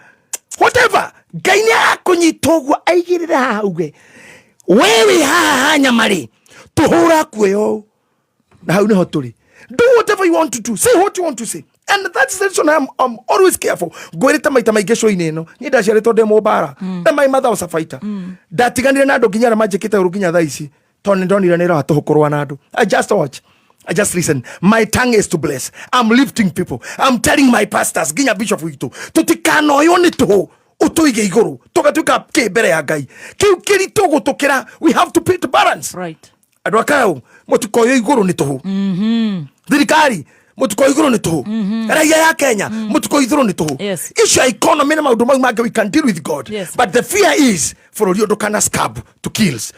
S3: whatever, Gainia kunyitogwa aigirire hauge, wewe haha nyamari, tuhura kweo, na hau niho turi. Do whatever you want to do, say what you want to say. And that's the reason I'm always careful. Gwirita maita maingĩ show-inĩ ĩno ni ndaciarĩtwo ndĩ Mũmbara and my mother was a fighter. Ndatiganire na andũ nginya manjĩkĩte ũru nginya thaa ici tondũ nĩndonire nĩ ĩroha tũhũ kũrũa na andũ. I just watch. I just listen. My tongue is to bless. I'm lifting people. I'm telling my pastors nginya bishop witũ tũtikanoywo nĩ tũhũ ũtũige igũrũ tũgatuĩka kĩ mbere ya Ngai kĩu kĩritũ gũtũkĩra. We have to put balance.
S1: Right.
S3: Andũ akao mũtikoyo igũrũ nĩ tũhũ. Thirikari mutuko iguru ni tuhu raia ya Kenya mutuko iguru ni tuhu issue economy na maundu mau mangĩ we can deal with God but the fear is bũrũri ũndũ kana scab to killings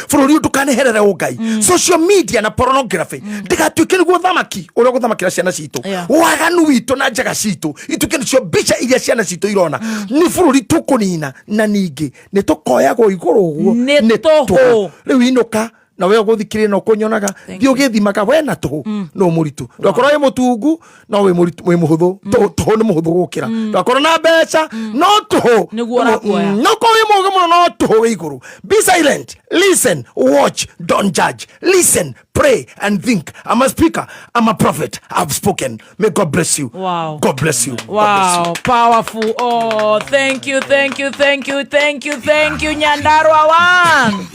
S3: bũrũri ũndũ kana herere ũngai social media na pornography ndĩgatuĩke nĩguo thamaki ũrĩa gũthamakĩra ciana citũ waganu witũ na njaga citũ ituĩke nĩcio mbica iria ciana citũ irona nĩ bũrũri tũkũnina na ningĩ nĩ tũkoyagwo igũrũ ũguo nĩ tũhũ rĩu inũka na wewe gũthikĩrĩria no kũnyonaga thiĩ ũgĩthimaga we na tũhũ no mũritũ ndwakorwo wĩ mũtungu no wĩ mũhũthũ tũhũ nĩ mũhũthũ gũkĩra ndwakorwo na mbeca no tũhũ no korwo wĩ mũũgĩ mũno no tũhũ wĩ igũrũ. Be silent, listen, watch, don't judge, listen, pray and think. I'm a speaker, I'm a prophet, I've spoken. May God bless you.
S1: Wow.
S3: God bless you.
S1: Wow, powerful. Oh, thank you Nyandarua One.